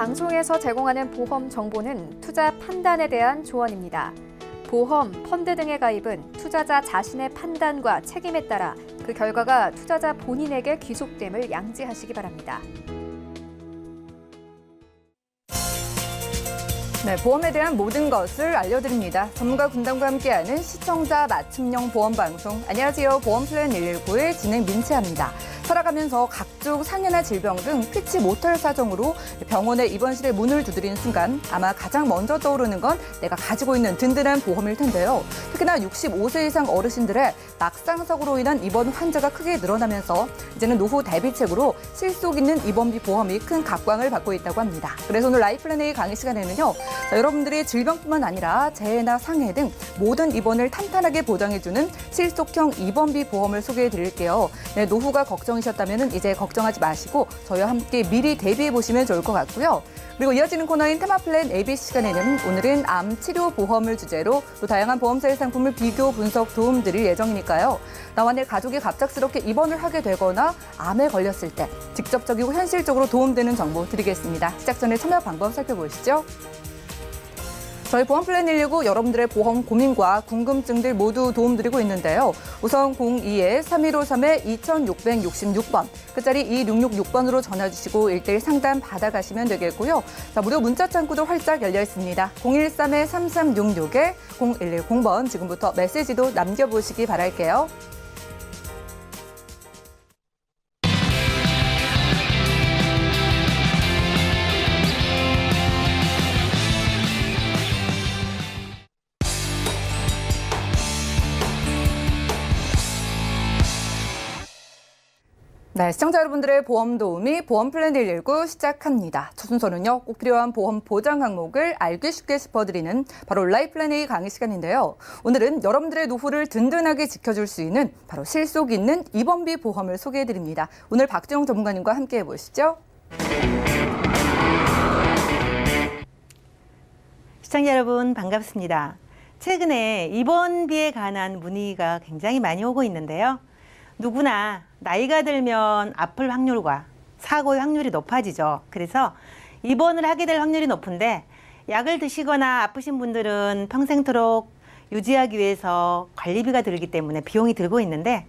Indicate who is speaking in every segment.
Speaker 1: 방송에서 제공하는 보험 정보는 투자 판단에 대한 조언입니다. 보험, 펀드 등의 가입은 투자자 자신의 판단과 책임에 따라 그 결과가 투자자 본인에게 귀속됨을 양지하시기 바랍니다.
Speaker 2: 네, 보험에 대한 모든 것을 알려드립니다. 전문가 군단과 함께하는 시청자 맞춤형 보험방송. 안녕하세요. 보험플랜 119의 진행 민채합니다. 살아가면서 각종 상해나 질병 등 피치 못할 사정으로 병원에 입원실에 문을 두드리는 순간 아마 가장 먼저 떠오르는 건 내가 가지고 있는 든든한 보험일 텐데요. 특히나 65세 이상 어르신들의 낙상사고로 인한 입원 환자가 크게 늘어나면서 이제는 노후 대비책으로 실속 있는 입원비 보험이 큰 각광을 받고 있다고 합니다. 그래서 오늘 라이플랜 A 강의 시간에는요. 여러분들의 질병뿐만 아니라 재해나 상해 등 모든 입원을 탄탄하게 보장해주는 실속형 입원비 보험을 소개해드릴게요. 네, 노후가 걱정이셨다면 이제 걱정하지 마시고 저희와 함께 미리 대비해보시면 좋을 것 같고요. 그리고 이어지는 코너인 테마플랜 ABC 시간에는 오늘은 암 치료 보험을 주제로 또 다양한 보험사의 상품을 비교 분석 도움드릴 예정이니까요. 나와 내 가족이 갑작스럽게 입원을 하게 되거나 암에 걸렸을 때 직접적이고 현실적으로 도움되는 정보 드리겠습니다. 시작 전에 참여 방법 살펴보시죠. 저희 보험플랜 119 여러분들의 보험 고민과 궁금증들 모두 도움드리고 있는데요. 우선 02-3153-2666번, 끝자리 2666번으로 전화주시고 1대1 상담 받아가시면 되겠고요. 자, 무료 문자 창구도 활짝 열려 있습니다. 013-3366-0110번 지금부터 메시지도 남겨보시기 바랄게요. 네, 시청자 여러분들의 보험 도우미 보험플랜 119 시작합니다. 첫 순서는요, 꼭 필요한 보험 보장 항목을 알기 쉽게 짚어드리는 바로 라이플랜 A 강의 시간인데요. 오늘은 여러분들의 노후를 든든하게 지켜줄 수 있는 바로 실속 있는 입원비 보험을 소개해드립니다. 오늘 박지영 전문가님과 함께 해보시죠.
Speaker 3: 시청자 여러분 반갑습니다. 최근에 입원비에 관한 문의가 굉장히 많이 오고 있는데요. 누구나 나이가 들면 아플 확률과 사고의 확률이 높아지죠. 그래서 입원을 하게 될 확률이 높은데 약을 드시거나 아프신 분들은 평생토록 유지하기 위해서 관리비가 들기 때문에 비용이 들고 있는데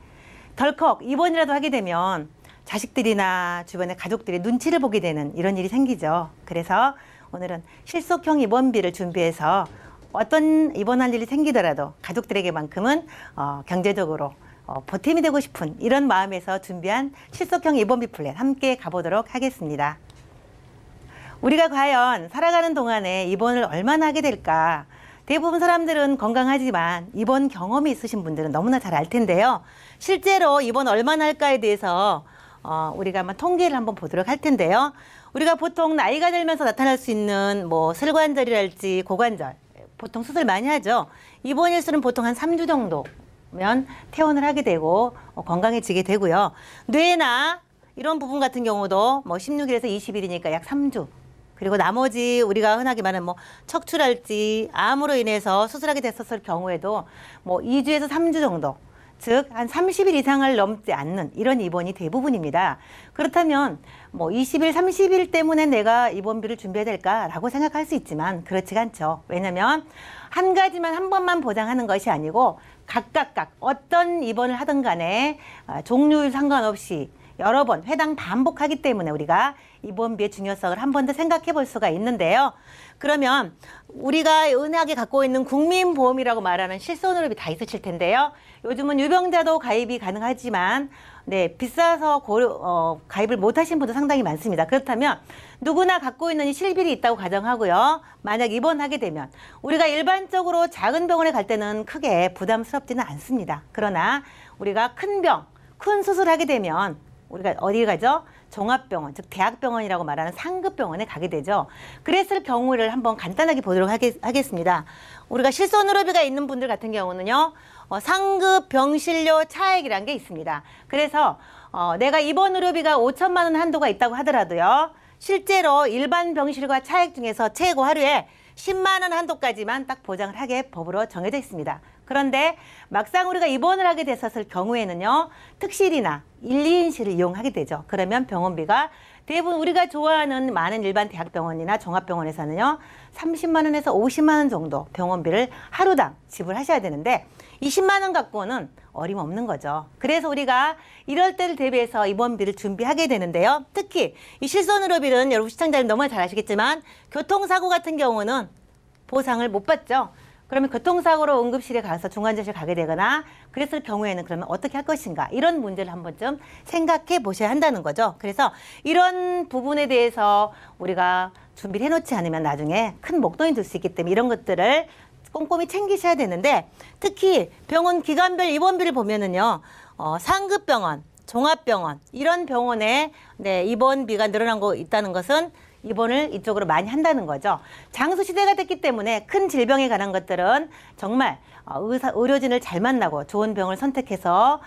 Speaker 3: 덜컥 입원이라도 하게 되면 자식들이나 주변의 가족들이 눈치를 보게 되는 이런 일이 생기죠. 그래서 오늘은 실속형 입원비를 준비해서 어떤 입원할 일이 생기더라도 가족들에게만큼은 경제적으로 보탬이 되고 싶은 이런 마음에서 준비한 실속형 입원비 플랜 함께 가보도록 하겠습니다. 우리가 과연 살아가는 동안에 입원을 얼마나 하게 될까? 대부분 사람들은 건강하지만 입원 경험이 있으신 분들은 너무나 잘 알 텐데요. 실제로 입원 얼마나 할까에 대해서 우리가 한번 통계를 한번 보도록 할 텐데요. 우리가 보통 나이가 들면서 나타날 수 있는 뭐 슬관절이랄지 고관절 보통 수술 많이 하죠. 입원 일수는 보통 한 3주 정도 면 퇴원을 하게 되고 건강해지게 되고요. 뇌나 이런 부분 같은 경우도 뭐 16일에서 20일이니까 약 3주. 그리고 나머지 우리가 흔하게 말하는 뭐 척추랄지 암으로 인해서 수술하게 됐었을 경우에도 뭐 2주에서 3주 정도. 즉 한 30일 이상을 넘지 않는 이런 입원이 대부분입니다. 그렇다면 뭐 20일, 30일 때문에 내가 입원비를 준비해야 될까라고 생각할 수 있지만 그렇지가 않죠. 왜냐하면 한 가지만 한 번만 보장하는 것이 아니고 각각 어떤 입원을 하든 간에 종류에 상관없이 여러 번 회당 반복하기 때문에 우리가 입원비의 중요성을 한 번 더 생각해 볼 수가 있는데요. 그러면 우리가 은하계 갖고 있는 국민보험이라고 말하는 실손의료비 다 있으실 텐데요. 요즘은 유병자도 가입이 가능하지만 비싸서 가입을 못하신 분도 상당히 많습니다. 그렇다면 누구나 갖고 있는 이 실비리 있다고 가정하고요. 만약 입원하게 되면 우리가 일반적으로 작은 병원에 갈 때는 크게 부담스럽지는 않습니다. 그러나 우리가 큰 수술하게 되면 우리가 어디 가죠? 종합병원, 즉 대학병원이라고 말하는 상급 병원에 가게 되죠. 그랬을 경우를 한번 간단하게 보도록 하겠습니다. 우리가 실손의료비가 있는 분들 같은 경우는요. 상급 병실료 차액이라는 게 있습니다. 그래서 내가 입원 의료비가 5천만 원 한도가 있다고 하더라도요. 실제로 일반 병실과 차액 중에서 최고 하루에 10만 원 한도까지만 딱 보장을 하게 법으로 정해져 있습니다. 그런데 막상 우리가 입원을 하게 됐었을 경우에는요. 특실이나 1, 2인실을 이용하게 되죠. 그러면 병원비가 대부분 우리가 좋아하는 많은 일반 대학병원이나 종합병원에서는요, 30만 원에서 50만 원 정도 병원비를 하루당 지불하셔야 되는데 20만 원 갖고는 어림없는 거죠. 그래서 우리가 이럴 때를 대비해서 입원비를 준비하게 되는데요. 특히 이 실손의료비는 여러분 시청자님 너무 잘 아시겠지만 교통사고 같은 경우는 보상을 못 받죠. 그러면 교통사고로 응급실에 가서 중환자실 가게 되거나 그랬을 경우에는 그러면 어떻게 할 것인가, 이런 문제를 한 번쯤 생각해 보셔야 한다는 거죠. 그래서 이런 부분에 대해서 우리가 준비를 해놓지 않으면 나중에 큰 목돈이 될 수 있기 때문에 이런 것들을 꼼꼼히 챙기셔야 되는데, 특히 병원 기관별 입원비를 보면은요, 상급병원, 종합병원 이런 병원에 입원비가 늘어난 거 있다는 것은 입원을 이쪽으로 많이 한다는 거죠. 장수 시대가 됐기 때문에 큰 질병에 관한 것들은 정말 의료진을 잘 만나고 좋은 병을 선택해서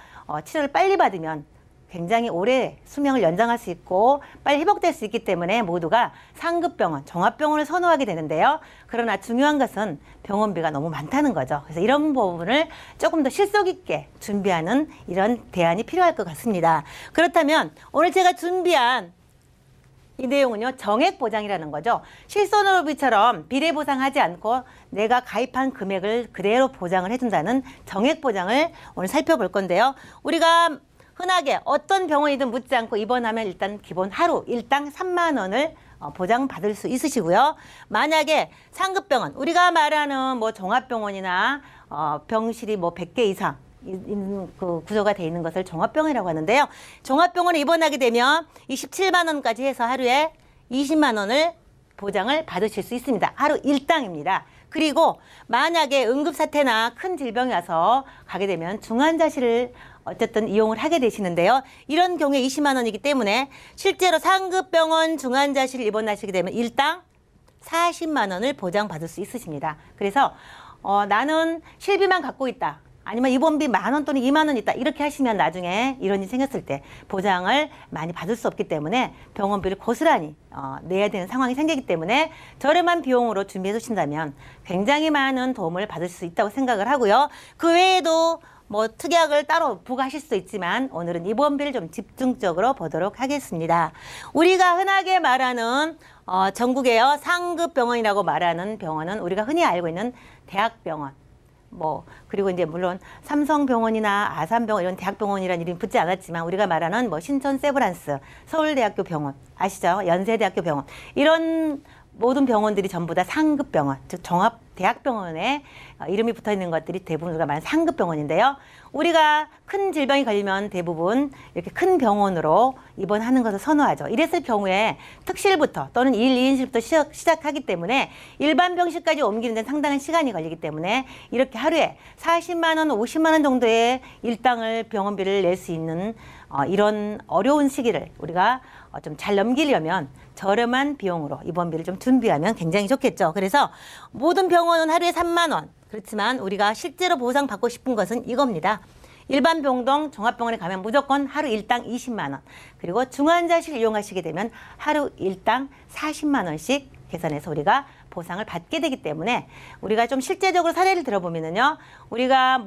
Speaker 3: 치료를 빨리 받으면 굉장히 오래 수명을 연장할 수 있고 빨리 회복될 수 있기 때문에 모두가 상급병원, 종합병원을 선호하게 되는데요. 그러나 중요한 것은 병원비가 너무 많다는 거죠. 그래서 이런 부분을 조금 더 실속 있게 준비하는 이런 대안이 필요할 것 같습니다. 그렇다면 오늘 제가 준비한 이 내용은요, 정액보장이라는 거죠. 실손의료비처럼 비례보상하지 않고 내가 가입한 금액을 그대로 보장을 해준다는 정액보장을 오늘 살펴볼 건데요. 우리가 흔하게 어떤 병원이든 묻지 않고 입원하면 일단 기본 하루 일당 3만 원을 보장받을 수 있으시고요. 만약에 상급병원, 우리가 말하는 뭐 종합병원이나 병실이 뭐 100개 이상 그 구조가 돼 있는 것을 종합병원이라고 하는데요. 종합병원에 입원하게 되면 27만 원까지 해서 하루에 20만 원을 보장을 받으실 수 있습니다. 하루 일당입니다. 그리고 만약에 응급사태나 큰 질병이 와서 가게 되면 중환자실을 어쨌든 이용을 하게 되시는데요. 이런 경우에 20만 원이기 때문에 실제로 상급병원 중환자실 입원하시게 되면 일당 40만 원을 보장받을 수 있으십니다. 그래서 나는 실비만 갖고 있다, 아니면 입원비 10,000원 또는 20,000원 있다, 이렇게 하시면 나중에 이런 일이 생겼을 때 보장을 많이 받을 수 없기 때문에 병원비를 고스란히 내야 되는 상황이 생기기 때문에 저렴한 비용으로 준비해 두신다면 굉장히 많은 도움을 받을 수 있다고 생각을 하고요. 그 외에도 뭐 특약을 따로 부과하실 수도 있지만 오늘은 입원비를 좀 집중적으로 보도록 하겠습니다. 우리가 흔하게 말하는 전국에요, 상급병원이라고 말하는 병원은 우리가 흔히 알고 있는 대학병원, 그리고 이제 물론 삼성병원이나 아산병원 이런 대학병원이라는 이름이 붙지 않았지만 우리가 말하는 신천 세브란스, 서울대학교 병원 아시죠? 연세대학교 병원, 이런 모든 병원들이 전부 다 상급병원, 즉 종합대학병원에 이름이 붙어 있는 것들이 대부분 우리가 말하는 상급병원인데요. 우리가 큰 질병이 걸리면 대부분 이렇게 큰 병원으로 입원하는 것을 선호하죠. 이랬을 경우에 특실부터 또는 1, 2인실부터 시작하기 때문에 일반 병실까지 옮기는 데는 상당한 시간이 걸리기 때문에 이렇게 하루에 40만 원, 50만 원 정도의 일당을 병원비를 낼 수 있는 이런 어려운 시기를 우리가 좀 잘 넘기려면 저렴한 비용으로 입원비를 좀 준비하면 굉장히 좋겠죠. 그래서 모든 병원은 하루에 3만 원. 그렇지만 우리가 실제로 보상받고 싶은 것은 이겁니다. 일반 병동, 종합병원에 가면 무조건 하루 일당 20만 원. 그리고 중환자실 이용하시게 되면 하루 일당 40만 원씩 계산해서 우리가 보상을 받게 되기 때문에 우리가 좀 실제적으로 사례를 들어보면은요. 우리가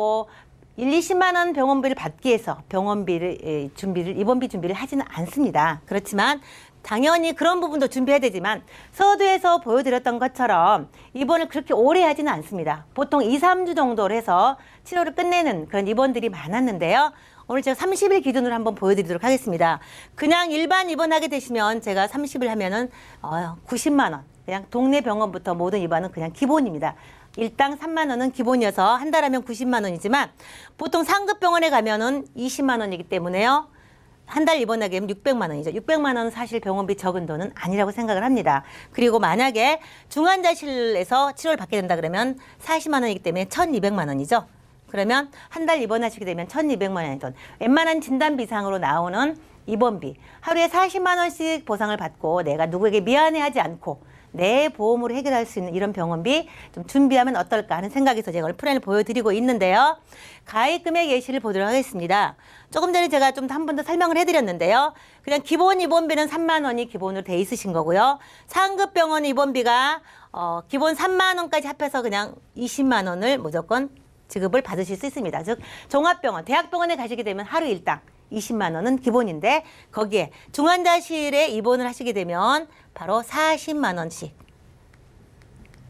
Speaker 3: 1, 20만 원 병원비를 받기 위해서 입원비 준비를 하지는 않습니다. 그렇지만 당연히 그런 부분도 준비해야 되지만 서두에서 보여드렸던 것처럼 입원을 그렇게 오래 하지는 않습니다. 보통 2, 3주 정도로 해서 치료를 끝내는 그런 입원들이 많았는데요. 오늘 제가 30일 기준으로 한번 보여드리도록 하겠습니다. 그냥 일반 입원하게 되시면 제가 30일 하면은 90만 원. 그냥 동네 병원부터 모든 입원은 그냥 기본입니다. 일당 3만 원은 기본이어서 한 달 하면 90만 원이지만 보통 상급병원에 가면은 20만 원이기 때문에요. 한 달 입원하게 되면 600만 원이죠. 600만 원은 사실 병원비 적은 돈은 아니라고 생각을 합니다. 그리고 만약에 중환자실에서 치료를 받게 된다 그러면 40만 원이기 때문에 1,200만 원이죠. 그러면 한 달 입원하시게 되면 1,200만 원의 돈. 웬만한 진단비 상으로 나오는 입원비. 하루에 40만 원씩 보상을 받고 내가 누구에게 미안해하지 않고 내 보험으로 해결할 수 있는 이런 병원비 좀 준비하면 어떨까 하는 생각에서 제가 오늘 플랜을 보여드리고 있는데요. 가입금액 예시를 보도록 하겠습니다. 조금 전에 제가 좀 한 번 더 설명을 해드렸는데요. 그냥 기본 입원비는 3만 원이 기본으로 돼 있으신 거고요. 상급병원 입원비가 기본 3만 원까지 합해서 그냥 20만 원을 무조건 지급을 받으실 수 있습니다. 즉 종합병원, 대학병원에 가시게 되면 하루 일당 20만 원은 기본인데 거기에 중환자실에 입원을 하시게 되면 바로 40만 원씩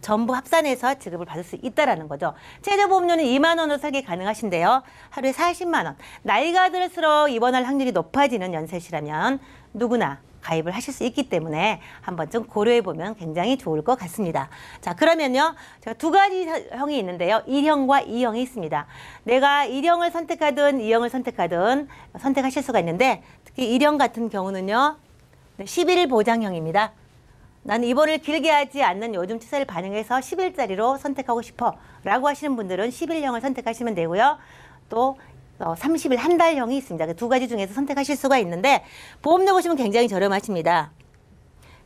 Speaker 3: 전부 합산해서 지급을 받을 수 있다라는 거죠. 최저보험료는 2만 원으로 설계 가능하신데요. 하루에 40만 원. 나이가 들수록 입원할 확률이 높아지는 연세시라면 누구나 가입을 하실 수 있기 때문에 한 번쯤 고려해보면 굉장히 좋을 것 같습니다. 자, 그러면요. 제가 두 가지 형이 있는데요. 1형과 2형이 있습니다. 내가 1형을 선택하든 2형을 선택하든 선택하실 수가 있는데 특히 1형 같은 경우는요. 11일 보장형입니다. 나는 입원을 길게 하지 않는 요즘 추세를 반영해서 10일짜리로 선택하고 싶어 라고 하시는 분들은 11형을 선택하시면 되고요. 또 30일 한 달형이 있습니다. 그 두 가지 중에서 선택하실 수가 있는데 보험료 보시면 굉장히 저렴하십니다.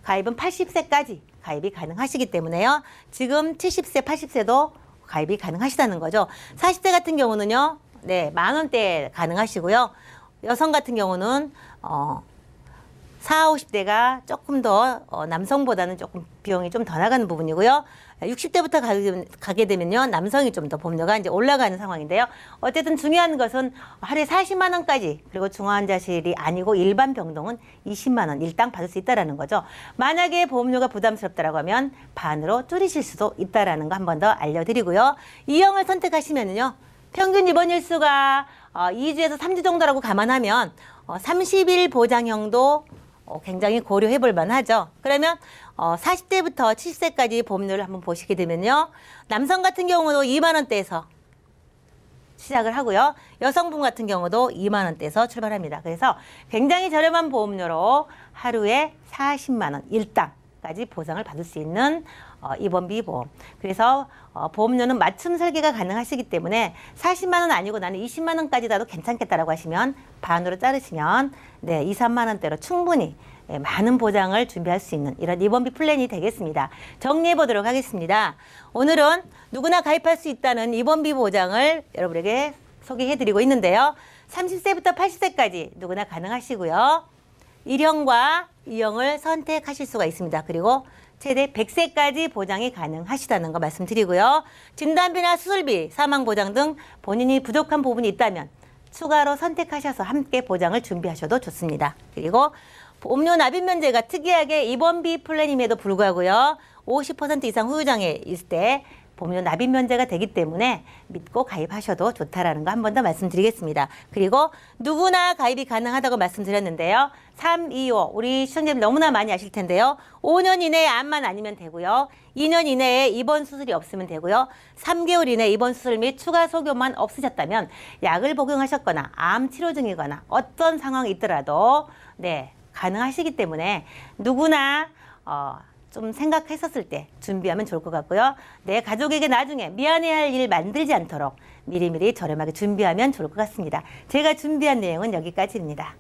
Speaker 3: 가입은 80세까지 가입이 가능하시기 때문에요. 지금 70세, 80세도 가입이 가능하시다는 거죠. 40대 같은 경우는요. 네, 10,000원대 가능하시고요. 여성 같은 경우는 40, 50대가 조금 더 남성보다는 조금 비용이 좀 더 나가는 부분이고요. 60대부터 가게 되면요. 남성이 좀 더 보험료가 이제 올라가는 상황인데요. 어쨌든 중요한 것은 하루에 40만 원까지 그리고 중환자실이 아니고 일반 병동은 20만 원 일당 받을 수 있다라는 거죠. 만약에 보험료가 부담스럽다라고 하면 반으로 줄이실 수도 있다라는 거 한 번 더 알려드리고요. 2형을 선택하시면은요. 평균 입원 일수가 2주에서 3주 정도라고 감안하면 30일 보장형도 굉장히 고려해 볼 만하죠. 그러면 40대부터 70세까지 보험료를 한번 보시게 되면요. 남성 같은 경우도 2만 원대에서 시작을 하고요. 여성분 같은 경우도 2만 원대에서 출발합니다. 그래서 굉장히 저렴한 보험료로 하루에 40만 원 일당까지 보상을 받을 수 있는 입원비 보험. 그래서 보험료는 맞춤 설계가 가능하시기 때문에 40만 원 아니고 나는 20만 원까지라도 괜찮겠다라고 하시면 반으로 자르시면 네, 2, 3만 원대로 충분히 많은 보장을 준비할 수 있는 이런 입원비 플랜이 되겠습니다. 정리해 보도록 하겠습니다. 오늘은 누구나 가입할 수 있다는 입원비 보장을 여러분에게 소개해 드리고 있는데요. 30세부터 80세까지 누구나 가능하시고요. 1형과 2형을 선택하실 수가 있습니다. 그리고 최대 100세까지 보장이 가능하시다는 거 말씀드리고요. 진단비나 수술비, 사망보장 등 본인이 부족한 부분이 있다면 추가로 선택하셔서 함께 보장을 준비하셔도 좋습니다. 그리고 보험료 납입 면제가 특이하게 입원비 플랜임에도 불구하고요. 50% 이상 후유장애 있을 때 보험료 납입 면제가 되기 때문에 믿고 가입하셔도 좋다라는 거 한 번 더 말씀드리겠습니다. 그리고 누구나 가입이 가능하다고 말씀드렸는데요. 3, 2, 5 우리 시청자들 너무나 많이 아실 텐데요. 5년 이내에 암만 아니면 되고요. 2년 이내에 입원 수술이 없으면 되고요. 3개월 이내에 입원 수술 및 추가 소견만 없으셨다면 약을 복용하셨거나 암 치료 중이거나 어떤 상황이 있더라도 네, 가능하시기 때문에 누구나 좀 생각했었을 때 준비하면 좋을 것 같고요. 내 가족에게 나중에 미안해할 일 만들지 않도록 미리미리 저렴하게 준비하면 좋을 것 같습니다. 제가 준비한 내용은 여기까지입니다.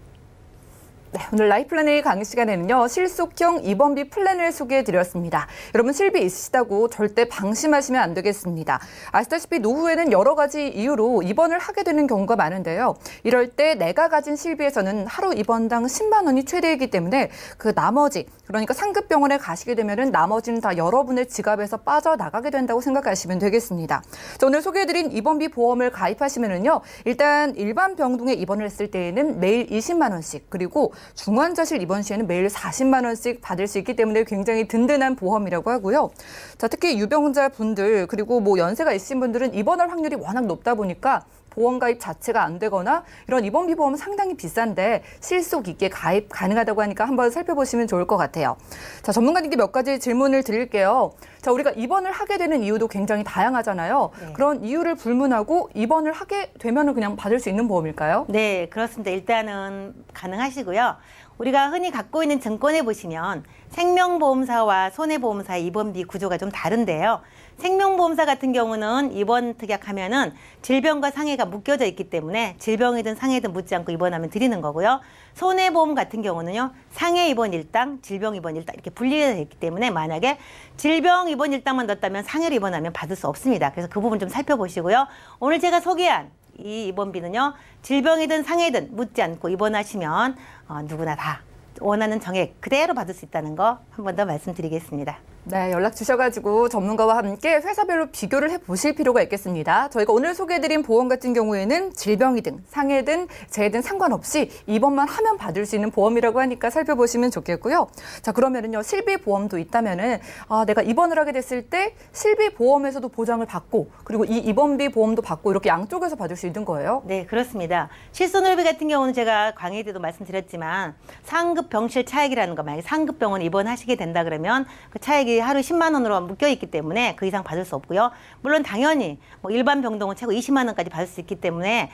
Speaker 2: 네, 오늘 라이플랜의 강의 시간에는요. 실속형 입원비 플랜을 소개해드렸습니다. 여러분 실비 있으시다고 절대 방심하시면 안 되겠습니다. 아시다시피 노후에는 여러 가지 이유로 입원을 하게 되는 경우가 많은데요. 이럴 때 내가 가진 실비에서는 하루 입원당 10만 원이 최대이기 때문에 그 나머지 그러니까 상급 병원에 가시게 되면은 나머지는 다 여러분의 지갑에서 빠져나가게 된다고 생각하시면 되겠습니다. 자, 오늘 소개해드린 입원비 보험을 가입하시면은요. 일단 일반 병동에 입원을 했을 때에는 매일 20만 원씩 그리고 중환자실 입원 시에는 매일 40만 원씩 받을 수 있기 때문에 굉장히 든든한 보험이라고 하고요. 자, 특히 유병자 분들 그리고 뭐 연세가 있으신 분들은 입원할 확률이 워낙 높다 보니까 보험 가입 자체가 안 되거나 이런 입원비 보험은 상당히 비싼데 실속 있게 가입 가능하다고 하니까 한번 살펴보시면 좋을 것 같아요. 자, 전문가님께 몇 가지 질문을 드릴게요. 자, 우리가 입원을 하게 되는 이유도 굉장히 다양하잖아요. 네. 그런 이유를 불문하고 입원을 하게 되면은 그냥 받을 수 있는 보험일까요?
Speaker 3: 네, 그렇습니다. 일단은 가능하시고요. 우리가 흔히 갖고 있는 증권에 보시면 생명보험사와 손해보험사의 입원비 구조가 좀 다른데요. 생명보험사 같은 경우는 입원 특약하면은 질병과 상해가 묶여져 있기 때문에 질병이든 상해든 묻지 않고 입원하면 드리는 거고요. 손해보험 같은 경우는요. 상해 입원 일당, 질병 입원 일당 이렇게 분리되어 있기 때문에 만약에 질병 입원 일당만 넣었다면 상해로 입원하면 받을 수 없습니다. 그래서 그 부분 좀 살펴보시고요. 오늘 제가 소개한 이 입원비는요. 질병이든 상해든 묻지 않고 입원하시면 누구나 다 원하는 정액 그대로 받을 수 있다는 거 한 번 더 말씀드리겠습니다.
Speaker 2: 네, 연락 주셔가지고 전문가와 함께 회사별로 비교를 해보실 필요가 있겠습니다. 저희가 오늘 소개해드린 보험 같은 경우에는 질병이든 상해든 재해든 상관없이 입원만 하면 받을 수 있는 보험이라고 하니까 살펴보시면 좋겠고요. 자, 그러면은요, 실비보험도 있다면은 내가 입원을 하게 됐을 때 실비보험에서도 보장을 받고 그리고 이 입원비 보험도 받고 이렇게 양쪽에서 받을 수 있는 거예요?
Speaker 3: 네, 그렇습니다. 실손의료비 같은 경우는 제가 강의 때도 말씀드렸지만 상급 병실 차액이라는 거, 만약에 상급 병원 입원하시게 된다 그러면 그 차액이 하루 10만 원으로 묶여 있기 때문에 그 이상 받을 수 없고요. 물론 당연히 뭐 일반 병동은 최고 20만 원까지 받을 수 있기 때문에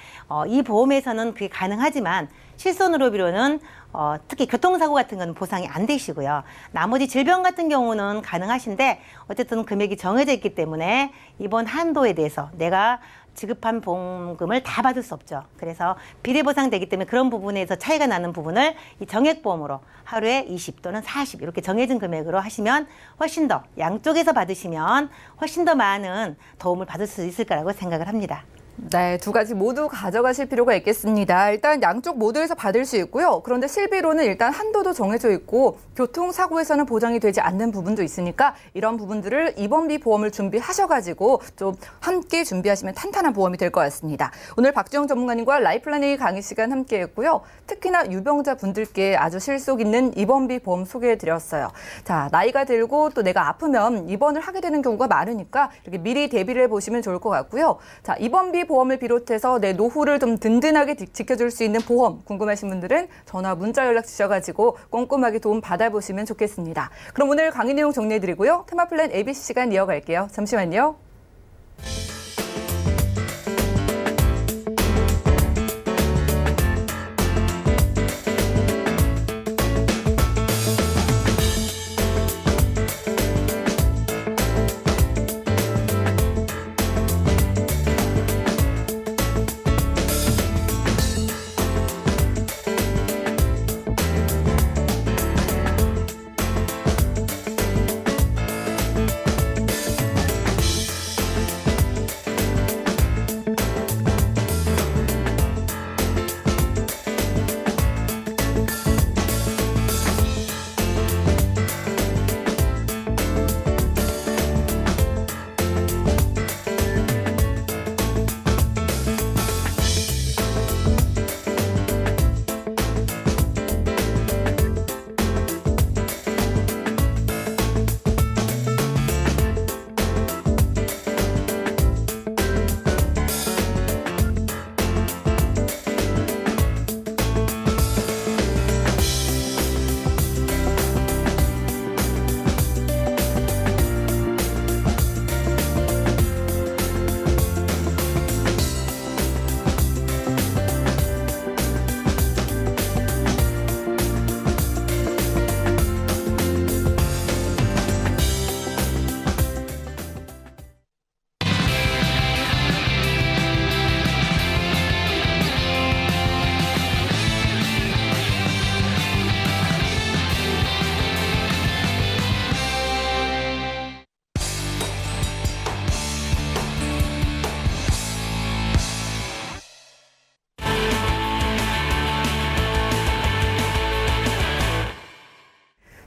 Speaker 3: 이 보험에서는 그게 가능하지만 실손의료비로는 특히 교통사고 같은 건 보상이 안 되시고요. 나머지 질병 같은 경우는 가능하신데 어쨌든 금액이 정해져 있기 때문에 이번 한도에 대해서 내가 지급한 보험금을 다 받을 수 없죠. 그래서 비례보상되기 때문에 그런 부분에서 차이가 나는 부분을 이 정액보험으로 하루에 20 또는 40 이렇게 정해진 금액으로 하시면 훨씬 더 양쪽에서 받으시면 훨씬 더 많은 도움을 받을 수 있을 거라고 생각을 합니다.
Speaker 2: 네, 두 가지 모두 가져가실 필요가 있겠습니다. 일단 양쪽 모두에서 받을 수 있고요. 그런데 실비로는 일단 한도도 정해져 있고 교통사고에서는 보장이 되지 않는 부분도 있으니까 이런 부분들을 입원비 보험을 준비하셔가지고 좀 함께 준비하시면 탄탄한 보험이 될 것 같습니다. 오늘 박지영 전문가님과 라이플라닝 강의 시간 함께했고요. 특히나 유병자분들께 아주 실속 있는 입원비 보험 소개해드렸어요. 자, 나이가 들고 또 내가 아프면 입원을 하게 되는 경우가 많으니까 이렇게 미리 대비를 해보시면 좋을 것 같고요. 자, 입원비 보험을 비롯해서 내 노후를 좀 든든하게 지켜줄 수 있는 보험 궁금하신 분들은 전화 문자 연락 주셔가지고 꼼꼼하게 도움 받아보시면 좋겠습니다. 그럼 오늘 강의 내용 정리해드리고요. 테마플랜 ABC 시간 이어갈게요. 잠시만요.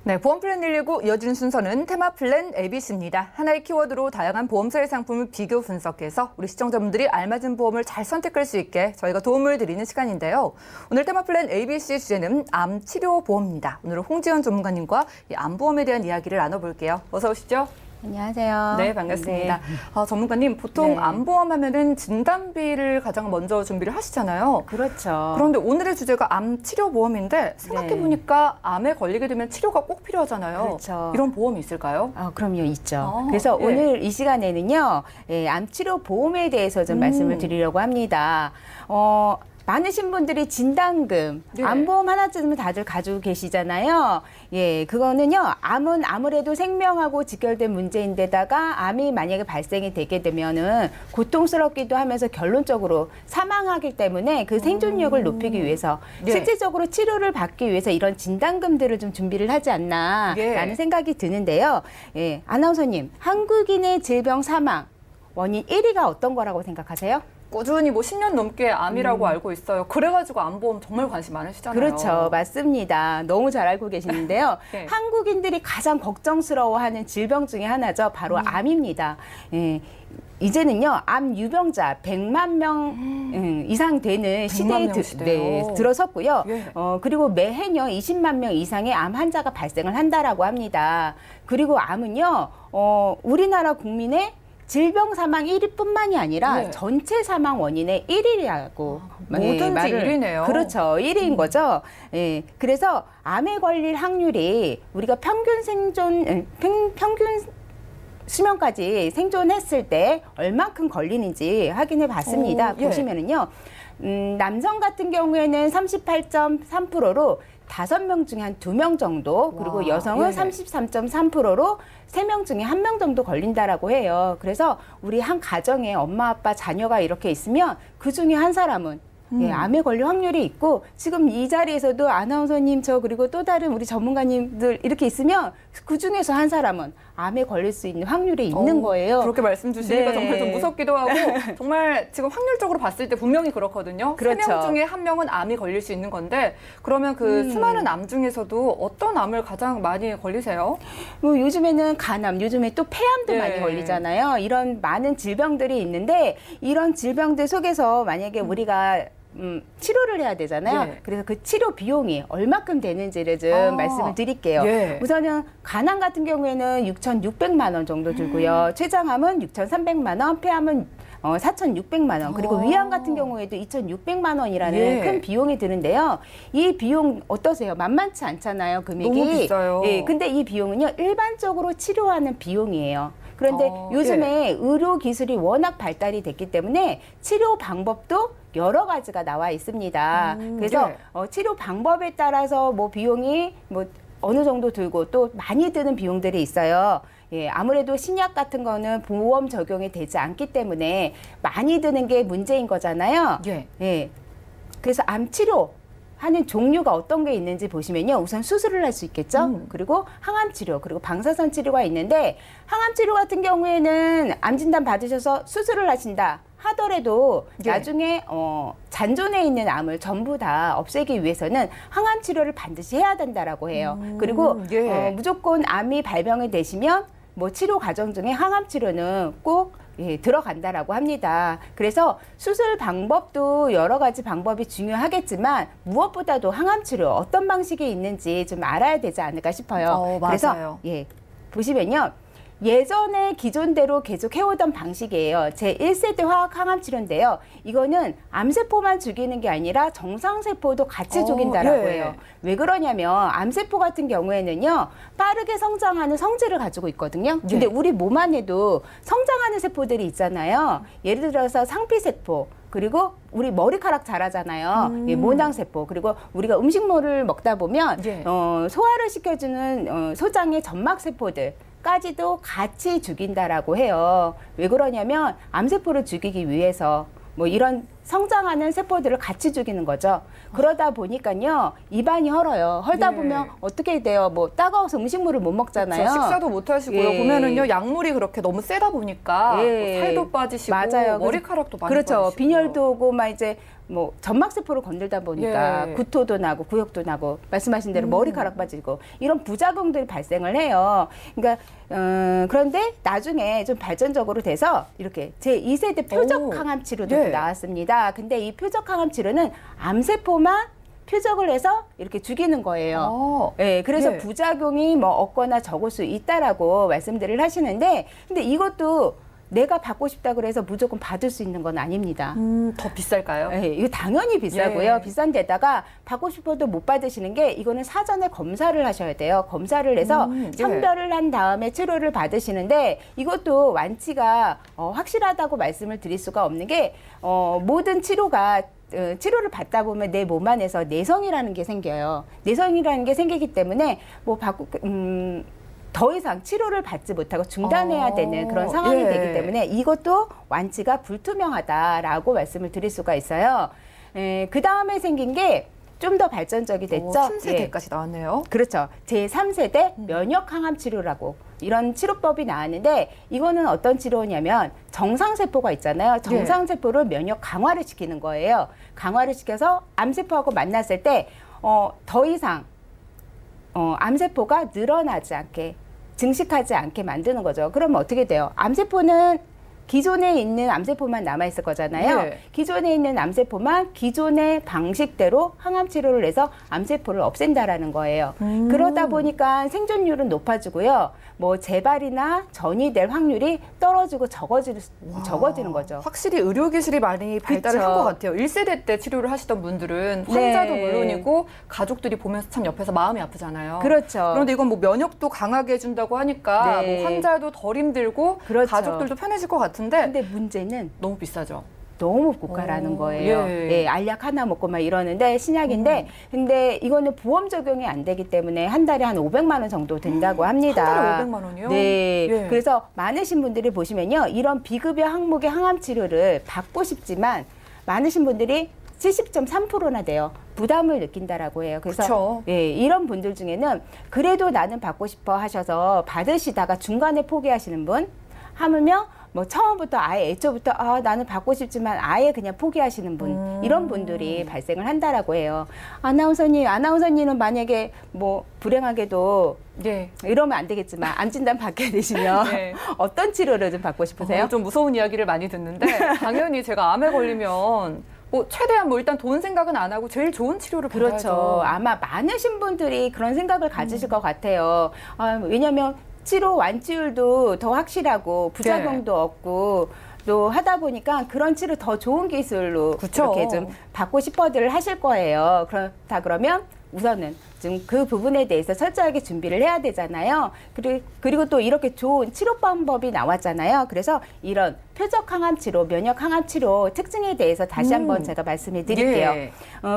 Speaker 2: 네, 보험플랜 119 이어지는 순서는 테마플랜 ABC입니다. 하나의 키워드로 다양한 보험사의 상품을 비교 분석해서 우리 시청자분들이 알맞은 보험을 잘 선택할 수 있게 저희가 도움을 드리는 시간인데요. 오늘 테마플랜 ABC 주제는 암치료보험입니다. 오늘은 홍지연 전문가님과 이 암보험에 대한 이야기를 나눠볼게요. 어서 오시죠.
Speaker 4: 안녕하세요.
Speaker 2: 네, 반갑습니다.
Speaker 4: 네.
Speaker 2: 전문가님, 보통
Speaker 4: 네.
Speaker 2: 암보험 하면은 진단비를 가장 먼저 준비를 하시잖아요.
Speaker 4: 그렇죠.
Speaker 2: 그런데 오늘의 주제가 암치료보험인데 생각해보니까 암에 걸리게 되면 치료가 꼭 필요하잖아요.
Speaker 4: 그렇죠.
Speaker 2: 이런 보험이 있을까요?
Speaker 4: 그럼요, 있죠.
Speaker 2: 아,
Speaker 4: 그래서
Speaker 2: 예.
Speaker 4: 오늘 이 시간에는요, 암치료 보험에 대해서 좀 말씀을 드리려고 합니다. 많으신 분들이 진단금,
Speaker 2: 네.
Speaker 4: 암보험 하나쯤은 다들 가지고 계시잖아요. 예, 그거는요, 암은 아무래도 생명하고 직결된 문제인데다가 암이 만약에 발생이 되게 되면은 고통스럽기도 하면서 결론적으로 사망하기 때문에 그 생존력을 높이기 위해서
Speaker 2: 네.
Speaker 4: 실질적으로 치료를 받기 위해서 이런 진단금들을 좀 준비를 하지 않나라는
Speaker 2: 예.
Speaker 4: 생각이 드는데요. 예, 아나운서님, 한국인의 질병 사망 원인 1위가 어떤 거라고 생각하세요?
Speaker 2: 꾸준히 뭐 10년 넘게 암이라고 알고 있어요. 그래가지고 암보험 정말 관심 많으시잖아요.
Speaker 4: 그렇죠. 맞습니다. 너무 잘 알고 계시는데요.
Speaker 2: 네.
Speaker 4: 한국인들이 가장 걱정스러워하는 질병 중에 하나죠. 바로 암입니다. 예. 이제는요, 암 유병자 100만 명 이상 되는
Speaker 2: 100만
Speaker 4: 시대에
Speaker 2: 명 시대요.
Speaker 4: 들어섰고요.
Speaker 2: 예.
Speaker 4: 그리고 매해녀 20만 명 이상의 암 환자가 발생을 한다라고 합니다. 그리고 암은요, 우리나라 국민의 질병 사망 1위뿐만이 아니라
Speaker 2: 네.
Speaker 4: 전체 사망 원인의 1위라고
Speaker 2: 뭐든지 1위네요.
Speaker 4: 그렇죠. 1위인 거죠. 예. 그래서 암에 걸릴 확률이 우리가 평균 수명까지 생존했을 때 얼만큼 걸리는지 확인해 봤습니다.
Speaker 2: 예.
Speaker 4: 보시면은요. 남성 같은 경우에는 38.3%로 5명 중에 한 2명 정도, 그리고
Speaker 2: 와,
Speaker 4: 여성은
Speaker 2: 예.
Speaker 4: 33.3%로 3명 중에 1명 정도 걸린다라고 해요. 그래서 우리 한 가정에 엄마, 아빠, 자녀가 이렇게 있으면 그 중에 한 사람은 예, 암에 걸릴 확률이 있고, 지금 이 자리에서도 아나운서님, 저 그리고 또 다른 우리 전문가님들 이렇게 있으면 그 중에서 한 사람은 암에 걸릴 수 있는 확률이 있는 거예요.
Speaker 2: 그렇게 말씀 주시니까
Speaker 4: 네.
Speaker 2: 정말 좀 무섭기도 하고 정말 지금 확률적으로 봤을 때 분명히 그렇거든요.
Speaker 4: 그렇죠.
Speaker 2: 3명 중에 1명은 암이 걸릴 수 있는 건데 그러면 그 수많은 암 중에서도 어떤 암을 가장 많이 걸리세요?
Speaker 4: 뭐 요즘에는 간암, 요즘에 또 폐암도
Speaker 2: 예.
Speaker 4: 많이 걸리잖아요. 이런 많은 질병들이 있는데, 이런 질병들 속에서 만약에 우리가 치료를 해야 되잖아요.
Speaker 2: 예.
Speaker 4: 그래서 그 치료 비용이 얼마큼 되는지를 좀
Speaker 2: 아,
Speaker 4: 말씀을 드릴게요.
Speaker 2: 예.
Speaker 4: 우선은 간암 같은 경우에는 6,600만 원 정도 들고요. 췌장암은 6,300만 원, 폐암은 4,600만 원, 그리고 위암 같은 경우에도 2,600만 원이라는
Speaker 2: 예.
Speaker 4: 큰 비용이 드는데요. 이 비용 어떠세요? 만만치 않잖아요, 금액이.
Speaker 2: 너무 비싸요.
Speaker 4: 예, 근데 이 비용은요, 일반적으로 치료하는 비용이에요. 그런데 요즘에 의료 기술이 워낙 발달이 됐기 때문에 치료 방법도 여러 가지가 나와 있습니다. 그래서
Speaker 2: 예.
Speaker 4: 치료 방법에 따라서 뭐 비용이 뭐 어느 정도 들고 또 많이 드는 비용들이 있어요. 예, 아무래도 신약 같은 거는 보험 적용이 되지 않기 때문에 많이 드는 게 문제인 거잖아요.
Speaker 2: 예.
Speaker 4: 예. 그래서 암 치료 하는 종류가 어떤 게 있는지 보시면요. 우선 수술을 할 수 있겠죠. 그리고 항암 치료, 그리고 방사선 치료가 있는데, 항암 치료 같은 경우에는 암 진단 받으셔서 수술을 하신다 하더라도
Speaker 2: 예.
Speaker 4: 나중에 잔존에 있는 암을 전부 다 없애기 위해서는 항암 치료를 반드시 해야 된다라고 해요. 그리고
Speaker 2: 예.
Speaker 4: 무조건 암이 발병이 되시면 뭐 치료 과정 중에 항암 치료는 꼭 들어간다라고 합니다. 그래서 수술 방법도 여러 가지 방법이 중요하겠지만 무엇보다도 항암 치료 어떤 방식이 있는지 좀 알아야 되지 않을까 싶어요.
Speaker 2: 맞아요.
Speaker 4: 그래서 보시면요. 예전에 기존대로 계속 해오던 방식이에요. 제1세대 화학 항암 치료인데요. 이거는 암세포만 죽이는 게 아니라 정상세포도 같이 죽인다라고
Speaker 2: 예.
Speaker 4: 해요. 왜 그러냐면 암세포 같은 경우에는요. 빠르게 성장하는 성질을 가지고 있거든요. 근데 우리 몸 안에도 성장하는 세포들이 있잖아요. 예를 들어서 상피세포, 그리고 우리 머리카락 자라잖아요. 예, 모낭세포, 그리고 우리가 음식물을 먹다 보면
Speaker 2: 예.
Speaker 4: 소화를 시켜주는 소장의 점막세포들 까지도 같이 죽인다라고 해요. 왜 그러냐면 암세포를 죽이기 위해서 뭐 이런 성장하는 세포들을 같이 죽이는 거죠. 그러다 보니까요, 입안이 헐어요. 헐다
Speaker 2: 예.
Speaker 4: 보면 어떻게 돼요? 뭐 따가워서 음식물을 못 먹잖아요.
Speaker 2: 그렇죠. 식사도 못 하시고요.
Speaker 4: 예.
Speaker 2: 보면은요, 약물이 그렇게 너무 세다 보니까
Speaker 4: 예.
Speaker 2: 뭐 살도 빠지시고
Speaker 4: 맞아요.
Speaker 2: 머리카락도 많이
Speaker 4: 그렇죠.
Speaker 2: 빠지시고.
Speaker 4: 빈혈도 오고 막 이제 뭐 점막세포를 건들다 보니까
Speaker 2: 예.
Speaker 4: 구토도 나고 구역도 나고 말씀하신 대로 머리카락 빠지고 이런 부작용들이 발생을 해요. 그러니까 그런데 나중에 좀 발전적으로 돼서 이렇게 제2세대 표적 항암 치료도
Speaker 2: 예.
Speaker 4: 나왔습니다. 근데 이 표적 항암 치료는 암세포만 표적을 해서 이렇게 죽이는 거예요. 예, 그래서
Speaker 2: 예.
Speaker 4: 부작용이 뭐 없거나 적을 수 있다라고 말씀들을 하시는데, 근데 이것도 내가 받고 싶다 그래서 무조건 받을 수 있는 건 아닙니다.
Speaker 2: 더 비쌀까요?
Speaker 4: 예, 이거 당연히 비싸고요.
Speaker 2: 예.
Speaker 4: 비싼 데다가 받고 싶어도 못 받으시는 게, 이거는 사전에 검사를 하셔야 돼요. 검사를 해서
Speaker 2: 예.
Speaker 4: 선별을 한 다음에 치료를 받으시는데, 이것도 완치가 확실하다고 말씀을 드릴 수가 없는 게, 모든 치료가 치료를 받다 보면 내 몸 안에서 내성이라는 게 생겨요. 내성이라는 게 생기기 때문에 뭐 더 이상 치료를 받지 못하고 중단해야 되는 그런 상황이
Speaker 2: 예.
Speaker 4: 되기 때문에 이것도 완치가 불투명하다라고 말씀을 드릴 수가 있어요. 그 다음에 생긴 게 좀 더 발전적이 됐죠.
Speaker 2: 3세대까지 나왔네요.
Speaker 4: 그렇죠. 제3세대 면역 항암 치료라고 이런 치료법이 나왔는데 이거는 어떤 치료냐면 정상세포가 있잖아요. 정상세포를 면역 강화를 시키는 거예요. 강화를 시켜서 암세포하고 만났을 때 더 이상 암세포가 늘어나지 않게 증식하지 않게 만드는 거죠. 그러면 어떻게 돼요? 암세포는 기존에 있는 암세포만 남아있을 거잖아요.
Speaker 2: 네.
Speaker 4: 기존에 있는 암세포만 기존의 방식대로 항암 치료를 해서 암세포를 없앤다라는 거예요. 그러다 보니까 생존율은 높아지고요. 뭐 재발이나 전이 될 확률이 떨어지고 적어지는 거죠.
Speaker 2: 확실히 의료기술이 많이 발달을
Speaker 4: 그쵸.
Speaker 2: 한 것 같아요. 1세대 때 치료를 하시던 분들은 환자도
Speaker 4: 네.
Speaker 2: 물론이고 가족들이 보면서 참 옆에서 마음이 아프잖아요.
Speaker 4: 그렇죠.
Speaker 2: 그런데 이건 뭐 면역도 강하게 해준다고 하니까
Speaker 4: 네.
Speaker 2: 뭐 환자도 덜 힘들고
Speaker 4: 그렇죠.
Speaker 2: 가족들도 편해질 것 같은데
Speaker 4: 근데 문제는
Speaker 2: 너무 비싸죠.
Speaker 4: 너무 고가라는 거예요.
Speaker 2: 예.
Speaker 4: 예, 알약 하나 먹고 막 이러는데 신약인데 근데 이거는 보험 적용이 안 되기 때문에 한 달에 한 500만 원 정도 된다고 합니다.
Speaker 2: 한 달에 500만 원이요?
Speaker 4: 네.
Speaker 2: 예.
Speaker 4: 그래서 많으신 분들이 보시면요. 이런 비급여 항목의 항암 치료를 받고 싶지만 많으신 분들이 70.3%나 돼요. 부담을 느낀다라고 해요. 그래서
Speaker 2: 그쵸.
Speaker 4: 예, 이런 분들 중에는 그래도 나는 받고 싶어 하셔서 받으시다가 중간에 포기하시는 분 하물며 뭐 처음부터 아예 애초부터 나는 받고 싶지만 아예 그냥 포기하시는 분 이런 분들이 발생을 한다라고 해요. 아나운서님은 만약에 뭐 불행하게도
Speaker 2: 예.
Speaker 4: 이러면 안 되겠지만 암 진단 받게 되시면
Speaker 2: 네.
Speaker 4: 어떤 치료를 좀 받고 싶으세요?
Speaker 2: 좀 무서운 이야기를 많이 듣는데 당연히 제가 암에 걸리면 뭐 최대한 뭐 일단 돈 생각은 안 하고 제일 좋은 치료를
Speaker 4: 그렇죠.
Speaker 2: 받아야죠.
Speaker 4: 아마 많으신 분들이 그런 생각을 가지실 것 같아요. 왜냐하면 치료 완치율도 더 확실하고 부작용도 없고 또 하다 보니까 그런 치료 더 좋은 기술로
Speaker 2: 그쵸.
Speaker 4: 이렇게 좀 받고 싶어들 하실 거예요. 그렇다 그러면 우선은 좀 그 부분에 대해서 철저하게 준비를 해야 되잖아요. 그리고 또 이렇게 좋은 치료 방법이 나왔잖아요. 그래서 이런 표적 항암 치료, 면역 항암 치료 특징에 대해서 다시 한번 제가 말씀을 드릴게요.
Speaker 2: 예.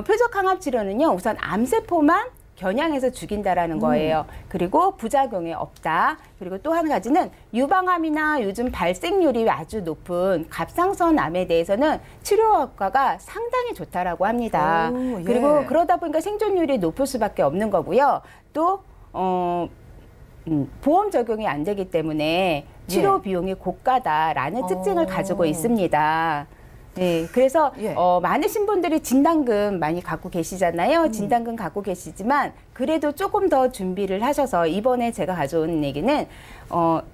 Speaker 4: 표적 항암 치료는요, 우선 암세포만 겨냥해서 죽인다라는 거예요. 그리고 부작용이 없다. 그리고 또 한 가지는 유방암이나 요즘 발생률이 아주 높은 갑상선 암에 대해서는 치료 효과가 상당히 좋다라고 합니다.
Speaker 2: 오, 예.
Speaker 4: 그리고 그러다 보니까 생존율이 높을 수밖에 없는 거고요. 또 보험 적용이 안 되기 때문에 치료 비용이 고가다라는 특징을 가지고 있습니다. 네, 그래서
Speaker 2: 예.
Speaker 4: 많으신 분들이 진단금 많이 갖고 계시잖아요. 진단금 갖고 계시지만 그래도 조금 더 준비를 하셔서 이번에 제가 가져온 얘기는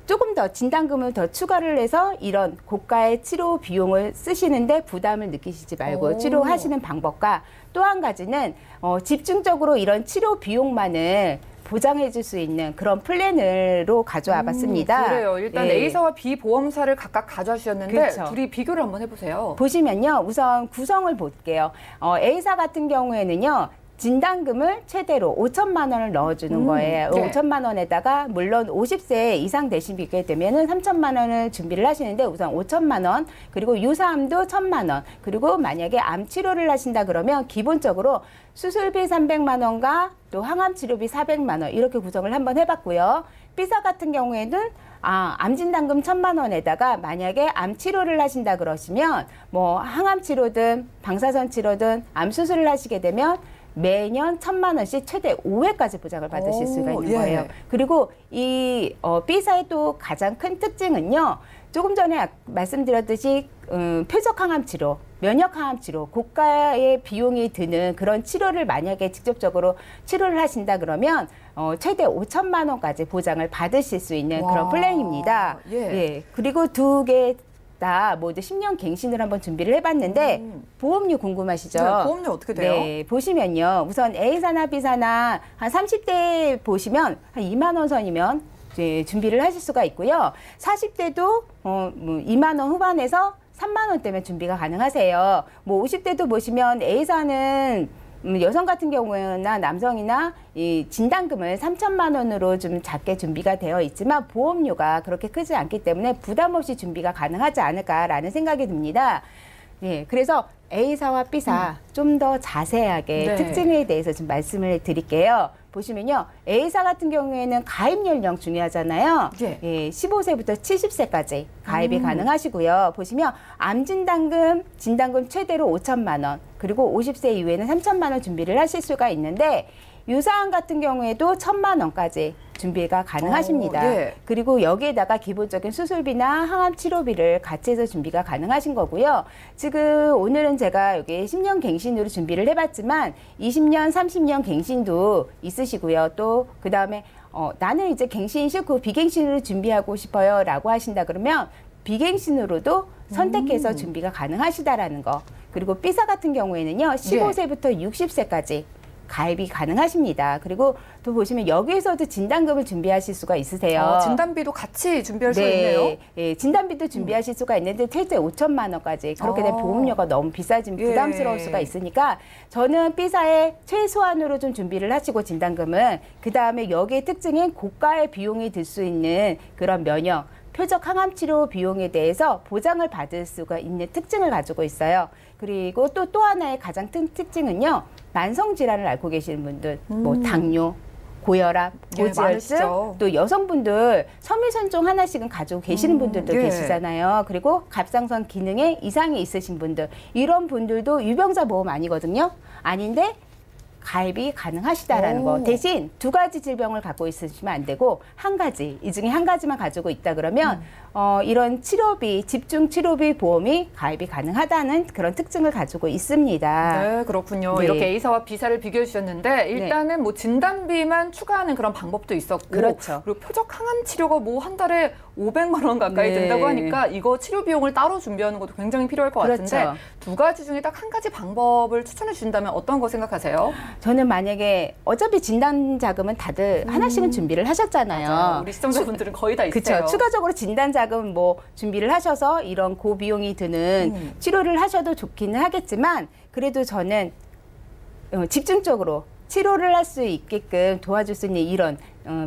Speaker 4: 조금 더 진단금을 더 추가를 해서 이런 고가의 치료 비용을 쓰시는데 부담을 느끼시지 말고
Speaker 2: 오.
Speaker 4: 치료하시는 방법과 또 한 가지는 집중적으로 이런 치료 비용만을 보장해 줄 수 있는 그런 플랜으로 가져와 봤습니다.
Speaker 2: 그래요. 일단
Speaker 4: 예.
Speaker 2: A사와 B 보험사를 각각 가져와 주셨는데
Speaker 4: 그렇죠.
Speaker 2: 둘이 비교를 한번 해보세요.
Speaker 4: 보시면요. 우선 구성을 볼게요. A사 같은 경우에는요. 진단금을 최대로 5천만 원을 넣어주는 거예요.
Speaker 2: 네.
Speaker 4: 5천만 원에다가 물론 50세 이상 되시게 되면은 3천만 원을 준비를 하시는데 우선 5천만 원 그리고 유사암도 1,000만 원 그리고 만약에 암 치료를 하신다 그러면 기본적으로 수술비 300만 원과 또 항암 치료비 400만 원 이렇게 구성을 한번 해봤고요. B사 같은 경우에는 암 진단금 1,000만 원에다가 만약에 암 치료를 하신다 그러시면 뭐 항암 치료든 방사선 치료든 암 수술을 하시게 되면 매년 1,000만 원씩 최대 5회까지 보장을 받으실 수가 있는
Speaker 2: 예.
Speaker 4: 거예요. 그리고 이 B사의 또 가장 큰 특징은요. 조금 전에 말씀드렸듯이 표적 항암 치료, 면역 항암 치료, 고가의 비용이 드는 그런 치료를 만약에 직접적으로 치료를 하신다 그러면 최대 5천만 원까지 보장을 받으실 수 있는
Speaker 2: 와.
Speaker 4: 그런 플랜입니다.
Speaker 2: 예.
Speaker 4: 그리고 두 개 다 모두 10년 갱신을 한번 준비를 해봤는데 보험료 궁금하시죠?
Speaker 2: 네, 보험료 어떻게 돼요?
Speaker 4: 네, 보시면요. 우선 A사나 B사나 한 30대 보시면 한 2만 원 선이면 이제 준비를 하실 수가 있고요. 40대도 2만 원 후반에서 3만 원대면 준비가 가능하세요. 뭐 50대도 보시면 A사는 여성 같은 경우나 남성이나 이 진단금을 3천만 원으로 좀 작게 준비가 되어 있지만 보험료가 그렇게 크지 않기 때문에 부담 없이 준비가 가능하지 않을까라는 생각이 듭니다. 예, 그래서 A사와 B사 좀 더 자세하게
Speaker 2: 네.
Speaker 4: 특징에 대해서 좀 말씀을 드릴게요. 보시면요. A사 같은 경우에는 가입 연령 중요하잖아요.
Speaker 2: 예.
Speaker 4: 15세부터 70세까지 가입이 가능하시고요. 보시면 암 진단금 최대로 5천만 원, 그리고 50세 이후에는 3천만 원 준비를 하실 수가 있는데 유사암 같은 경우에도 1,000만 원까지 준비가 가능하십니다.
Speaker 2: 예.
Speaker 4: 그리고 여기에다가 기본적인 수술비나 항암 치료비를 같이 해서 준비가 가능하신 거고요. 지금 오늘은 제가 여기 10년 갱신으로 준비를 해봤지만 20년, 30년 갱신도 있으시고요. 또 그다음에 나는 이제 갱신 싫고 비갱신으로 준비하고 싶어요 라고 하신다 그러면 비갱신으로도 선택해서 준비가 가능하시다라는 거. 그리고 B사 같은 경우에는요. 15세부터 60세까지 가입이 가능하십니다. 그리고 또 보시면 여기에서도 진단금을 준비하실 수가 있으세요.
Speaker 2: 진단비도 같이 준비할 수 있네요.
Speaker 4: 예, 진단비도 준비하실 수가 있는데 최대 5천만 원까지 그렇게 되면 보험료가 너무 비싸지면
Speaker 2: 예.
Speaker 4: 부담스러울 수가 있으니까 저는 B사에 최소한으로 좀 준비를 하시고 진단금은 그다음에 여기에 특징인 고가의 비용이 들 수 있는 그런 면역 표적 항암 치료 비용에 대해서 보장을 받을 수가 있는 특징을 가지고 있어요. 그리고 또 하나의 가장 특징은요. 만성 질환을 앓고 계시는 분들, 뭐 당뇨, 고혈압,
Speaker 2: 예,
Speaker 4: 고지혈증,
Speaker 2: 많으시죠.
Speaker 4: 또 여성분들 섬유선종 하나씩은 가지고 계시는 분들도
Speaker 2: 예.
Speaker 4: 계시잖아요. 그리고 갑상선 기능에 이상이 있으신 분들, 이런 분들도 유병자 보험 아니거든요. 아닌데 가입이 가능하시다라는 거. 대신 두 가지 질병을 갖고 있으시면 안 되고 한 가지, 이 중에 한 가지만 가지고 있다 그러면 이런 치료비, 집중 치료비 보험이 가입이 가능하다는 그런 특징을 가지고 있습니다.
Speaker 2: 네, 그렇군요.
Speaker 4: 네.
Speaker 2: 이렇게 A사와 B사를 비교해 주셨는데 일단은 뭐 진단비만 추가하는 그런 방법도 있었고
Speaker 4: 그렇죠.
Speaker 2: 그리고 표적 항암 치료가 뭐 한 달에 500만 원 가까이
Speaker 4: 네.
Speaker 2: 든다고 하니까 이거 치료 비용을 따로 준비하는 것도 굉장히 필요할 것
Speaker 4: 그렇죠.
Speaker 2: 같은데 두 가지 중에 딱 한 가지 방법을 추천해 주신다면 어떤 거 생각하세요?
Speaker 4: 저는 만약에 어차피 진단 자금은 다들 하나씩은 준비를 하셨잖아요.
Speaker 2: 우리 시청자분들은 거의 다 있어요.
Speaker 4: 그렇죠. 추가적으로 진단 자금 뭐 준비를 하셔서 이런 고비용이 드는 치료를 하셔도 좋기는 하겠지만 그래도 저는 집중적으로 치료를 할 수 있게끔 도와줄 수 있는 이런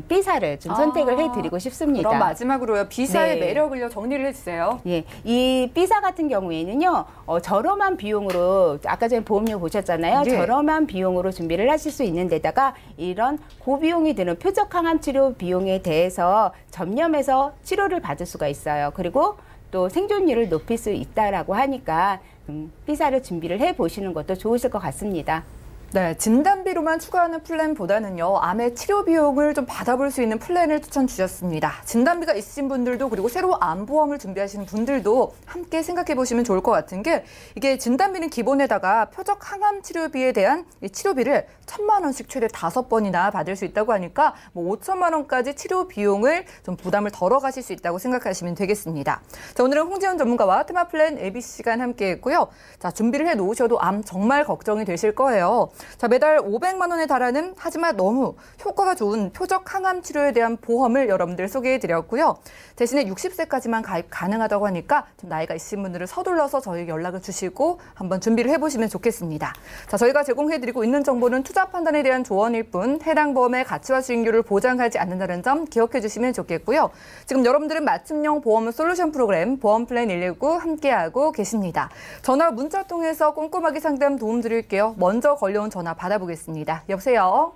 Speaker 4: B사를 좀 선택을 해드리고 싶습니다.
Speaker 2: 그럼 마지막으로요. B사의
Speaker 4: 네.
Speaker 2: 매력을요 정리를 해주세요.
Speaker 4: 예, 이 B사 같은 경우에는요, 저렴한 비용으로, 아까 전에 보험료 보셨잖아요.
Speaker 2: 예.
Speaker 4: 저렴한 비용으로 준비를 하실 수 있는 데다가 이런 고비용이 드는 표적 항암 치료 비용에 대해서 전념해서 치료를 받을 수가 있어요. 그리고 또 생존율을 높일 수 있다라고 하니까 B사를 준비를 해 보시는 것도 좋으실 것 같습니다.
Speaker 2: 네, 진단비로만 추가하는 플랜보다는요, 암의 치료 비용을 좀 받아볼 수 있는 플랜을 추천 주셨습니다. 진단비가 있으신 분들도 그리고 새로 암보험을 준비하시는 분들도 함께 생각해 보시면 좋을 것 같은 게 이게 진단비는 기본에다가 표적 항암 치료비에 대한 이 치료비를 1,000만 원씩 최대 5번이나 받을 수 있다고 하니까 뭐 5천만 원까지 치료 비용을 좀 부담을 덜어가실 수 있다고 생각하시면 되겠습니다. 자, 오늘은 홍지연 전문가와 테마 플랜 ABC 시간 함께 했고요. 자, 준비를 해 놓으셔도 암 정말 걱정이 되실 거예요. 자, 매달 500만 원에 달하는 하지만 너무 효과가 좋은 표적 항암 치료에 대한 보험을 여러분들 소개해 드렸고요. 대신에 60세까지만 가입 가능하다고 하니까 좀 나이가 있으신 분들은 서둘러서 저희에게 연락을 주시고 한번 준비를 해보시면 좋겠습니다. 자, 저희가 제공해 드리고 있는 정보는 투자 판단에 대한 조언일 뿐 해당 보험의 가치와 수익률을 보장하지 않는다는 점 기억해 주시면 좋겠고요. 지금 여러분들은 맞춤형 보험 솔루션 프로그램 보험 플랜 119 함께하고 계십니다. 전화 문자 통해서 꼼꼼하게 상담 도움 드릴게요. 먼저 걸려온 전화 받아보겠습니다. 여보세요?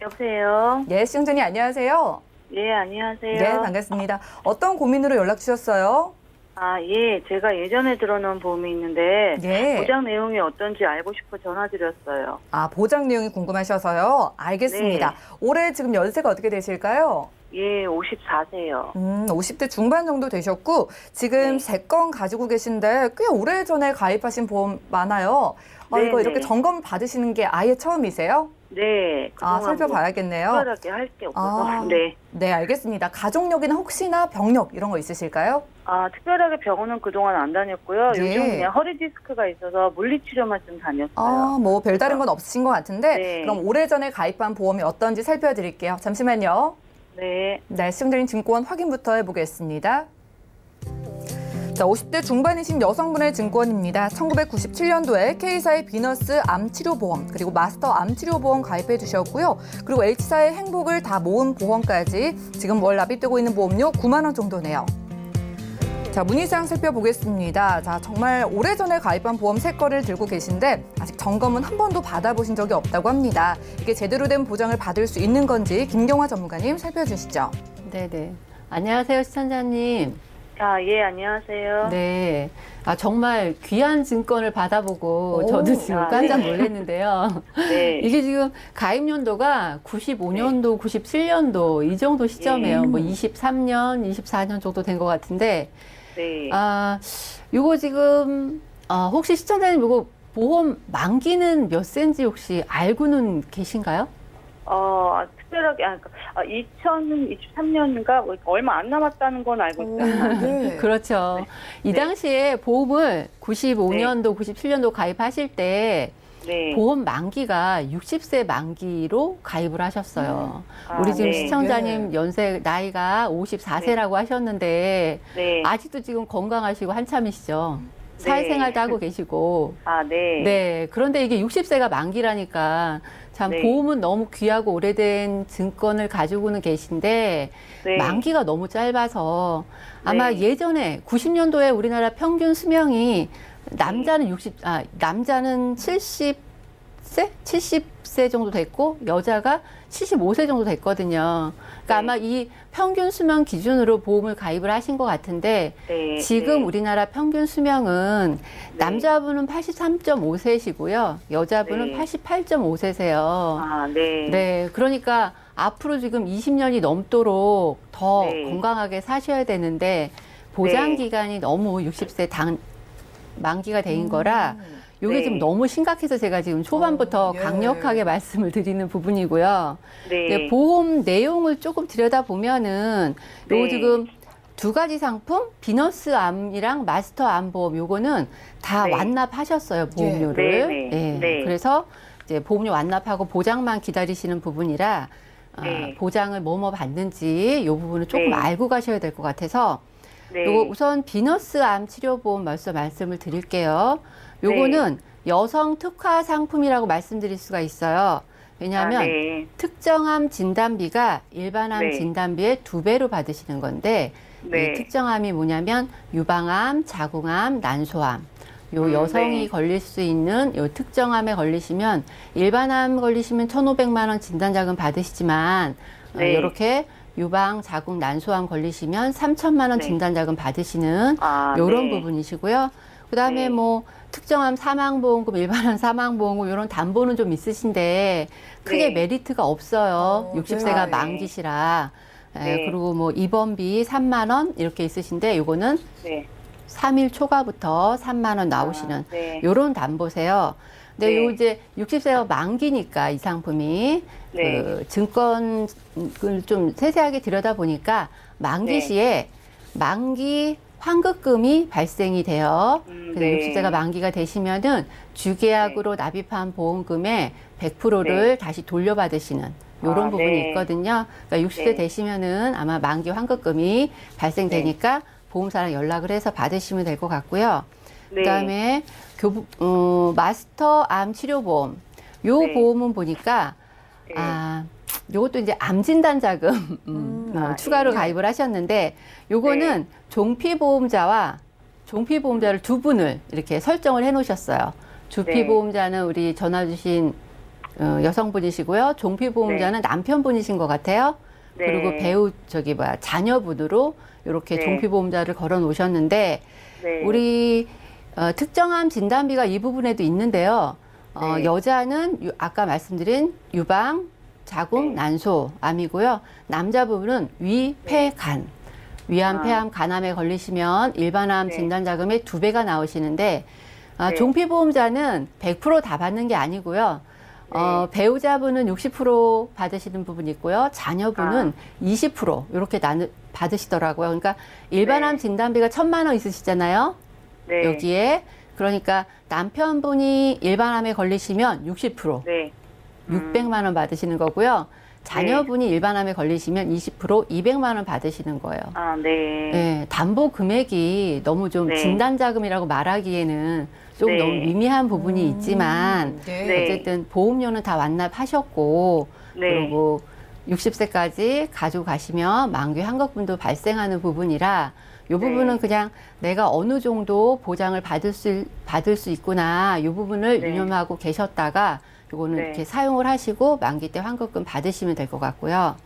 Speaker 5: 여보세요?
Speaker 2: 예, 시청자님 안녕하세요.
Speaker 5: 예, 안녕하세요.
Speaker 2: 네, 반갑습니다. 어떤 고민으로 연락 주셨어요?
Speaker 5: 아, 예, 제가 예전에 들어놓은 보험이 있는데
Speaker 2: 예.
Speaker 5: 보장 내용이 어떤지 알고 싶어 전화드렸어요.
Speaker 2: 아, 보장 내용이 궁금하셔서요? 알겠습니다.
Speaker 5: 네.
Speaker 2: 올해 지금 연세가 어떻게 되실까요?
Speaker 5: 예, 54세요.
Speaker 2: 50대 중반 정도 되셨고 지금
Speaker 5: 네.
Speaker 2: 3건 가지고 계신데 꽤 오래전에 가입하신 보험 많아요.
Speaker 5: 네,
Speaker 2: 이거 이렇게
Speaker 5: 네.
Speaker 2: 점검 받으시는 게 아예 처음이세요?
Speaker 5: 네.
Speaker 2: 아,
Speaker 5: 그동안
Speaker 2: 살펴봐야겠네요.
Speaker 5: 뭐 특별하게 할 게 없어서.
Speaker 2: 아.
Speaker 5: 네.
Speaker 2: 네, 알겠습니다. 가족력이나 혹시나 병력 이런 거 있으실까요?
Speaker 5: 아, 특별하게 병원은 그동안 안 다녔고요.
Speaker 2: 예.
Speaker 5: 요즘 그냥 허리 디스크가 있어서 물리치료만 좀 다녔어요.
Speaker 2: 아, 뭐 별다른 건 없으신 것 같은데
Speaker 5: 네.
Speaker 2: 그럼 오래전에 가입한 보험이 어떤지 살펴드릴게요. 잠시만요.
Speaker 5: 네.
Speaker 2: 네, 시청자님 증권 확인부터 해보겠습니다. 자, 50대 중반이신 여성분의 증권입니다. 1997년도에 K사의 비너스 암치료보험 그리고 마스터 암치료보험 가입해 주셨고요. 그리고 H사의 행복을 다 모은 보험까지 지금 월 납입되고 있는 보험료 9만 원 정도네요. 자, 문의사항 살펴보겠습니다. 자, 정말 오래전에 가입한 보험 3건을 들고 계신데 아직 점검은 한 번도 받아보신 적이 없다고 합니다. 이게 제대로 된 보장을 받을 수 있는 건지 김경화 전문가님 살펴주시죠.
Speaker 6: 네네. 안녕하세요, 시청자님.
Speaker 5: 예, 안녕하세요.
Speaker 6: 네. 정말 귀한 증권을 받아보고
Speaker 2: 오.
Speaker 6: 저도 지금 깜짝 놀랐는데요.
Speaker 5: 네.
Speaker 6: 이게 지금 가입 연도가 95년도, 97년도 이 정도 시점이에요. 뭐 23년, 24년 정도 된 것 같은데,
Speaker 5: 네.
Speaker 6: 요거 지금, 혹시 시청자님 요거 보험 만기는 몇 세인지 혹시 알고는 계신가요?
Speaker 5: 특별하게, 2023년인가 얼마 안 남았다는 건 알고 있어요.
Speaker 2: 네.
Speaker 6: 그렇죠. 이 당시에 보험을 95년도, 97년도 가입하실 때
Speaker 5: 네.
Speaker 6: 보험 만기가 60세 만기로 가입을 하셨어요. 우리 지금
Speaker 5: 네.
Speaker 6: 시청자님 연세 나이가 54세라고 하셨는데
Speaker 5: 네.
Speaker 6: 아직도 지금 건강하시고 한참이시죠. 사회생활도 하고 계시고.
Speaker 5: 네.
Speaker 6: 네. 그런데 이게 60세가 만기라니까 참
Speaker 5: 네.
Speaker 6: 보험은 너무 귀하고 오래된 증권을 가지고는 계신데
Speaker 5: 네.
Speaker 6: 만기가 너무 짧아서 아마
Speaker 5: 네.
Speaker 6: 예전에 90년도에 우리나라 평균 수명이 남자는 남자는 70세? 70세 정도 됐고 여자가 75세 정도 됐거든요. 그러니까 아마 이 평균 수명 기준으로 보험을 가입을 하신 것 같은데
Speaker 5: 네.
Speaker 6: 지금
Speaker 5: 네.
Speaker 6: 우리나라 평균 수명은
Speaker 5: 네.
Speaker 6: 남자분은 83.5세시고요. 여자분은
Speaker 5: 네.
Speaker 6: 88.5세세요.
Speaker 5: 네.
Speaker 6: 네, 그러니까 앞으로 지금 20년이 넘도록 더
Speaker 5: 네.
Speaker 6: 건강하게 사셔야 되는데 보장 기간이 너무 60세 만기가 된 거라 요게
Speaker 5: 네.
Speaker 6: 좀 너무 심각해서 제가 지금 초반부터
Speaker 2: 예.
Speaker 6: 강력하게 말씀을 드리는 부분이고요.
Speaker 5: 네.
Speaker 6: 네, 보험 내용을 조금 들여다보면은 요거
Speaker 5: 네.
Speaker 6: 지금 두 가지 상품, 비너스암이랑 마스터암 보험 요거는 다
Speaker 5: 네.
Speaker 6: 완납하셨어요, 보험료를.
Speaker 5: 네, 네,
Speaker 6: 예,
Speaker 5: 네.
Speaker 6: 그래서 이제 보험료 완납하고 보장만 기다리시는 부분이라
Speaker 5: 네.
Speaker 6: 보장을 뭐뭐 받는지 요 부분을 조금
Speaker 5: 네.
Speaker 6: 알고 가셔야 될 것 같아서
Speaker 5: 네.
Speaker 6: 요거 우선 비너스암 치료보험 말씀을 드릴게요. 요거는 여성 특화 상품이라고 말씀드릴 수가 있어요. 왜냐하면
Speaker 5: 네.
Speaker 6: 특정암 진단비가 일반암
Speaker 5: 네.
Speaker 6: 진단비의 2배로 받으시는 건데
Speaker 5: 네.
Speaker 6: 이 특정암이 뭐냐면 유방암, 자궁암, 난소암. 요 여성이
Speaker 5: 네.
Speaker 6: 걸릴 수 있는 요 특정암에 걸리시면 일반암 걸리시면 1,500만 원 진단자금 받으시지만
Speaker 5: 네.
Speaker 6: 이렇게 유방, 자궁, 난소암 걸리시면 3천만 원
Speaker 5: 네.
Speaker 6: 진단자금 받으시는 요런
Speaker 5: 네.
Speaker 6: 부분이시고요. 그다음에
Speaker 5: 네.
Speaker 6: 뭐 특정암 사망보험금, 일반암 사망보험금 이런 담보는 좀 있으신데 크게
Speaker 5: 네.
Speaker 6: 메리트가 없어요. 60세가
Speaker 5: 네.
Speaker 6: 만기시라.
Speaker 5: 네.
Speaker 6: 그리고 뭐 입원비 3만 원 이렇게 있으신데 요거는
Speaker 5: 네.
Speaker 6: 3일 초과부터 3만 원 나오시는
Speaker 5: 네.
Speaker 6: 요런 담보세요. 근데
Speaker 5: 네.
Speaker 6: 요 이제 60세가 만기니까 이 상품이
Speaker 5: 네.
Speaker 6: 그 증권을 좀 세세하게 들여다보니까 만기
Speaker 5: 네.
Speaker 6: 시에 만기 환급금이 발생이 돼요. 그래서
Speaker 5: 네.
Speaker 6: 60세가 만기가 되시면은 주계약으로 납입한 보험금의 100%를
Speaker 5: 네.
Speaker 6: 다시 돌려받으시는 요런 부분이
Speaker 5: 네.
Speaker 6: 있거든요. 그러니까 60세
Speaker 5: 네.
Speaker 6: 되시면은 아마 만기 환급금이 발생되니까 보험사랑 연락을 해서 받으시면 될 것 같고요.
Speaker 5: 네.
Speaker 6: 그다음에 마스터암 치료보험. 요
Speaker 5: 네.
Speaker 6: 보험은 보니까
Speaker 5: 네.
Speaker 6: 요것도 이제 암 진단 자금 추가로
Speaker 5: 네.
Speaker 6: 가입을 하셨는데 요거는 종피보험자와 종피보험자를 두 분을 이렇게 설정을 해 놓으셨어요. 주피보험자는 우리 전화 주신 여성분이시고요. 종피보험자는 남편분이신 것 같아요.
Speaker 5: 네.
Speaker 6: 그리고 배우 자녀분으로 이렇게
Speaker 5: 네.
Speaker 6: 종피보험자를 걸어 놓으셨는데
Speaker 5: 네.
Speaker 6: 우리 특정암 진단비가 이 부분에도 있는데요.
Speaker 5: 네.
Speaker 6: 여자는 아까 말씀드린 유방, 자궁,
Speaker 5: 네.
Speaker 6: 난소암이고요. 남자 부분은 위, 폐, 간. 위암, 폐암, 간암에 걸리시면 일반암
Speaker 5: 네.
Speaker 6: 진단자금의 2배가 나오시는데
Speaker 5: 네.
Speaker 6: 종피보험자는 100% 다 받는 게 아니고요. 배우자분은 60% 받으시는 부분이 있고요. 자녀분은 20% 이렇게 받으시더라고요. 그러니까 일반암
Speaker 5: 네.
Speaker 6: 진단비가 1,000만 원 있으시잖아요.
Speaker 5: 네.
Speaker 6: 여기에 그러니까 남편분이 일반암에 걸리시면 60%
Speaker 5: 네.
Speaker 6: 600만 원 받으시는 거고요. 자녀분이 일반암에 걸리시면 20% 200만 원 받으시는 거예요.
Speaker 5: 네.
Speaker 6: 네, 담보 금액이 너무 좀
Speaker 5: 네.
Speaker 6: 진단자금이라고 말하기에는 좀
Speaker 5: 네.
Speaker 6: 너무 미미한 부분이 있지만
Speaker 5: 네.
Speaker 6: 어쨌든 보험료는 다 완납하셨고
Speaker 5: 네.
Speaker 6: 그리고 60세까지 가지고 가시면 만기 환급금도 발생하는 부분이라 이 부분은
Speaker 5: 네.
Speaker 6: 그냥 내가 어느 정도 보장을 받을 수 있구나 이 부분을
Speaker 5: 네.
Speaker 6: 유념하고 계셨다가 요거는
Speaker 5: 네.
Speaker 6: 이렇게 사용을 하시고 만기 때 환급금 받으시면 될 것 같고요.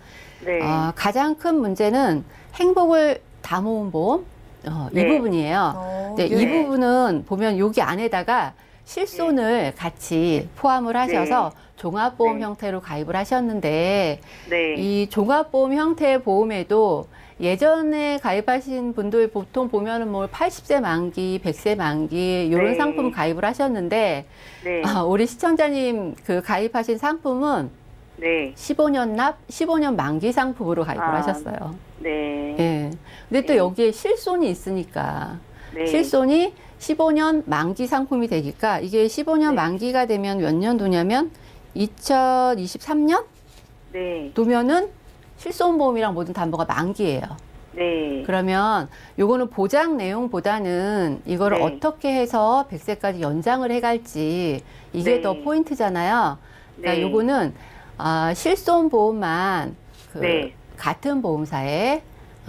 Speaker 5: 네.
Speaker 6: 가장 큰 문제는 행복을 다 모은 보험, 이
Speaker 5: 네.
Speaker 6: 부분이에요. 네, 이 부분은 보면 여기 안에다가 실손을 같이 포함을 하셔서 종합보험
Speaker 5: 네.
Speaker 6: 형태로 가입을 하셨는데
Speaker 5: 네.
Speaker 6: 이 종합보험 형태의 보험에도 예전에 가입하신 분들 보통 보면은 뭐 80세 만기, 100세 만기 이런
Speaker 5: 네.
Speaker 6: 상품 가입을 하셨는데
Speaker 5: 네.
Speaker 6: 우리 시청자님 그 가입하신 상품은
Speaker 5: 네.
Speaker 6: 15년 납, 15년 만기 상품으로 가입을
Speaker 5: 아,
Speaker 6: 하셨어요.
Speaker 5: 네.
Speaker 6: 예. 근데 또
Speaker 5: 네.
Speaker 6: 여기에 실손이 있으니까
Speaker 5: 네.
Speaker 6: 실손이 15년 만기 상품이 되니까 이게 15년
Speaker 5: 네.
Speaker 6: 만기가 되면 몇 년도냐면 2023년
Speaker 5: 네.
Speaker 6: 도면은 실손보험이랑 모든 담보가 만기예요.
Speaker 5: 네.
Speaker 6: 그러면 요거는 보장 내용보다는 이거를
Speaker 5: 네.
Speaker 6: 어떻게 해서 100세까지 연장을 해갈지 이게
Speaker 5: 네.
Speaker 6: 더 포인트잖아요. 그러니까
Speaker 5: 네.
Speaker 6: 요거는 실손보험만 그
Speaker 5: 네.
Speaker 6: 같은 보험사에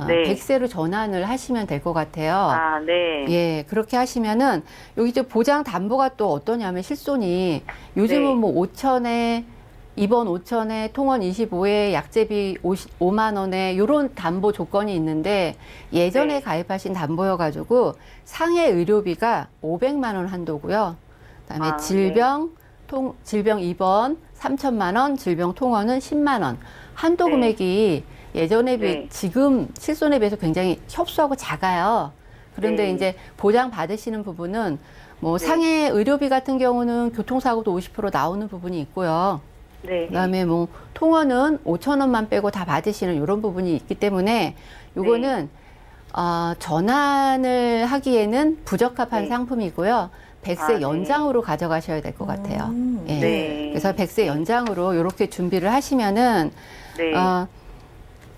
Speaker 5: 네.
Speaker 6: 100세로 전환을 하시면 될 것 같아요.
Speaker 5: 아, 네.
Speaker 6: 예, 그렇게 하시면은 여기 이제 보장 담보가 또 어떠냐면 실손이 요즘은
Speaker 5: 네.
Speaker 6: 뭐 5천에 입원 5천에 통원 25에 약제비 5만 원에 요런 담보 조건이 있는데 예전에
Speaker 5: 네.
Speaker 6: 가입하신 담보여 가지고 상해 의료비가 500만 원 한도고요. 그다음에
Speaker 5: 아,
Speaker 6: 질병 입원 3천만 원, 질병 통원은 10만 원. 한도
Speaker 5: 네.
Speaker 6: 금액이 예전에 비해
Speaker 5: 네.
Speaker 6: 지금 실손에 비해서 굉장히 협소하고 작아요. 그런데
Speaker 5: 네.
Speaker 6: 이제 보장 받으시는 부분은 뭐
Speaker 5: 네.
Speaker 6: 상해 의료비 같은 경우는 교통사고도 50% 나오는 부분이 있고요.
Speaker 5: 네.
Speaker 6: 그다음에 뭐 통원은 5천 원만 빼고 다 받으시는 이런 부분이 있기 때문에 요거는 전환을 하기에는 부적합한
Speaker 5: 네.
Speaker 6: 상품이고요. 100세
Speaker 5: 아, 네.
Speaker 6: 연장으로 가져가셔야 될 것 같아요. 예.
Speaker 5: 네.
Speaker 6: 그래서 100세 연장으로 이렇게 준비를 하시면은
Speaker 5: 네.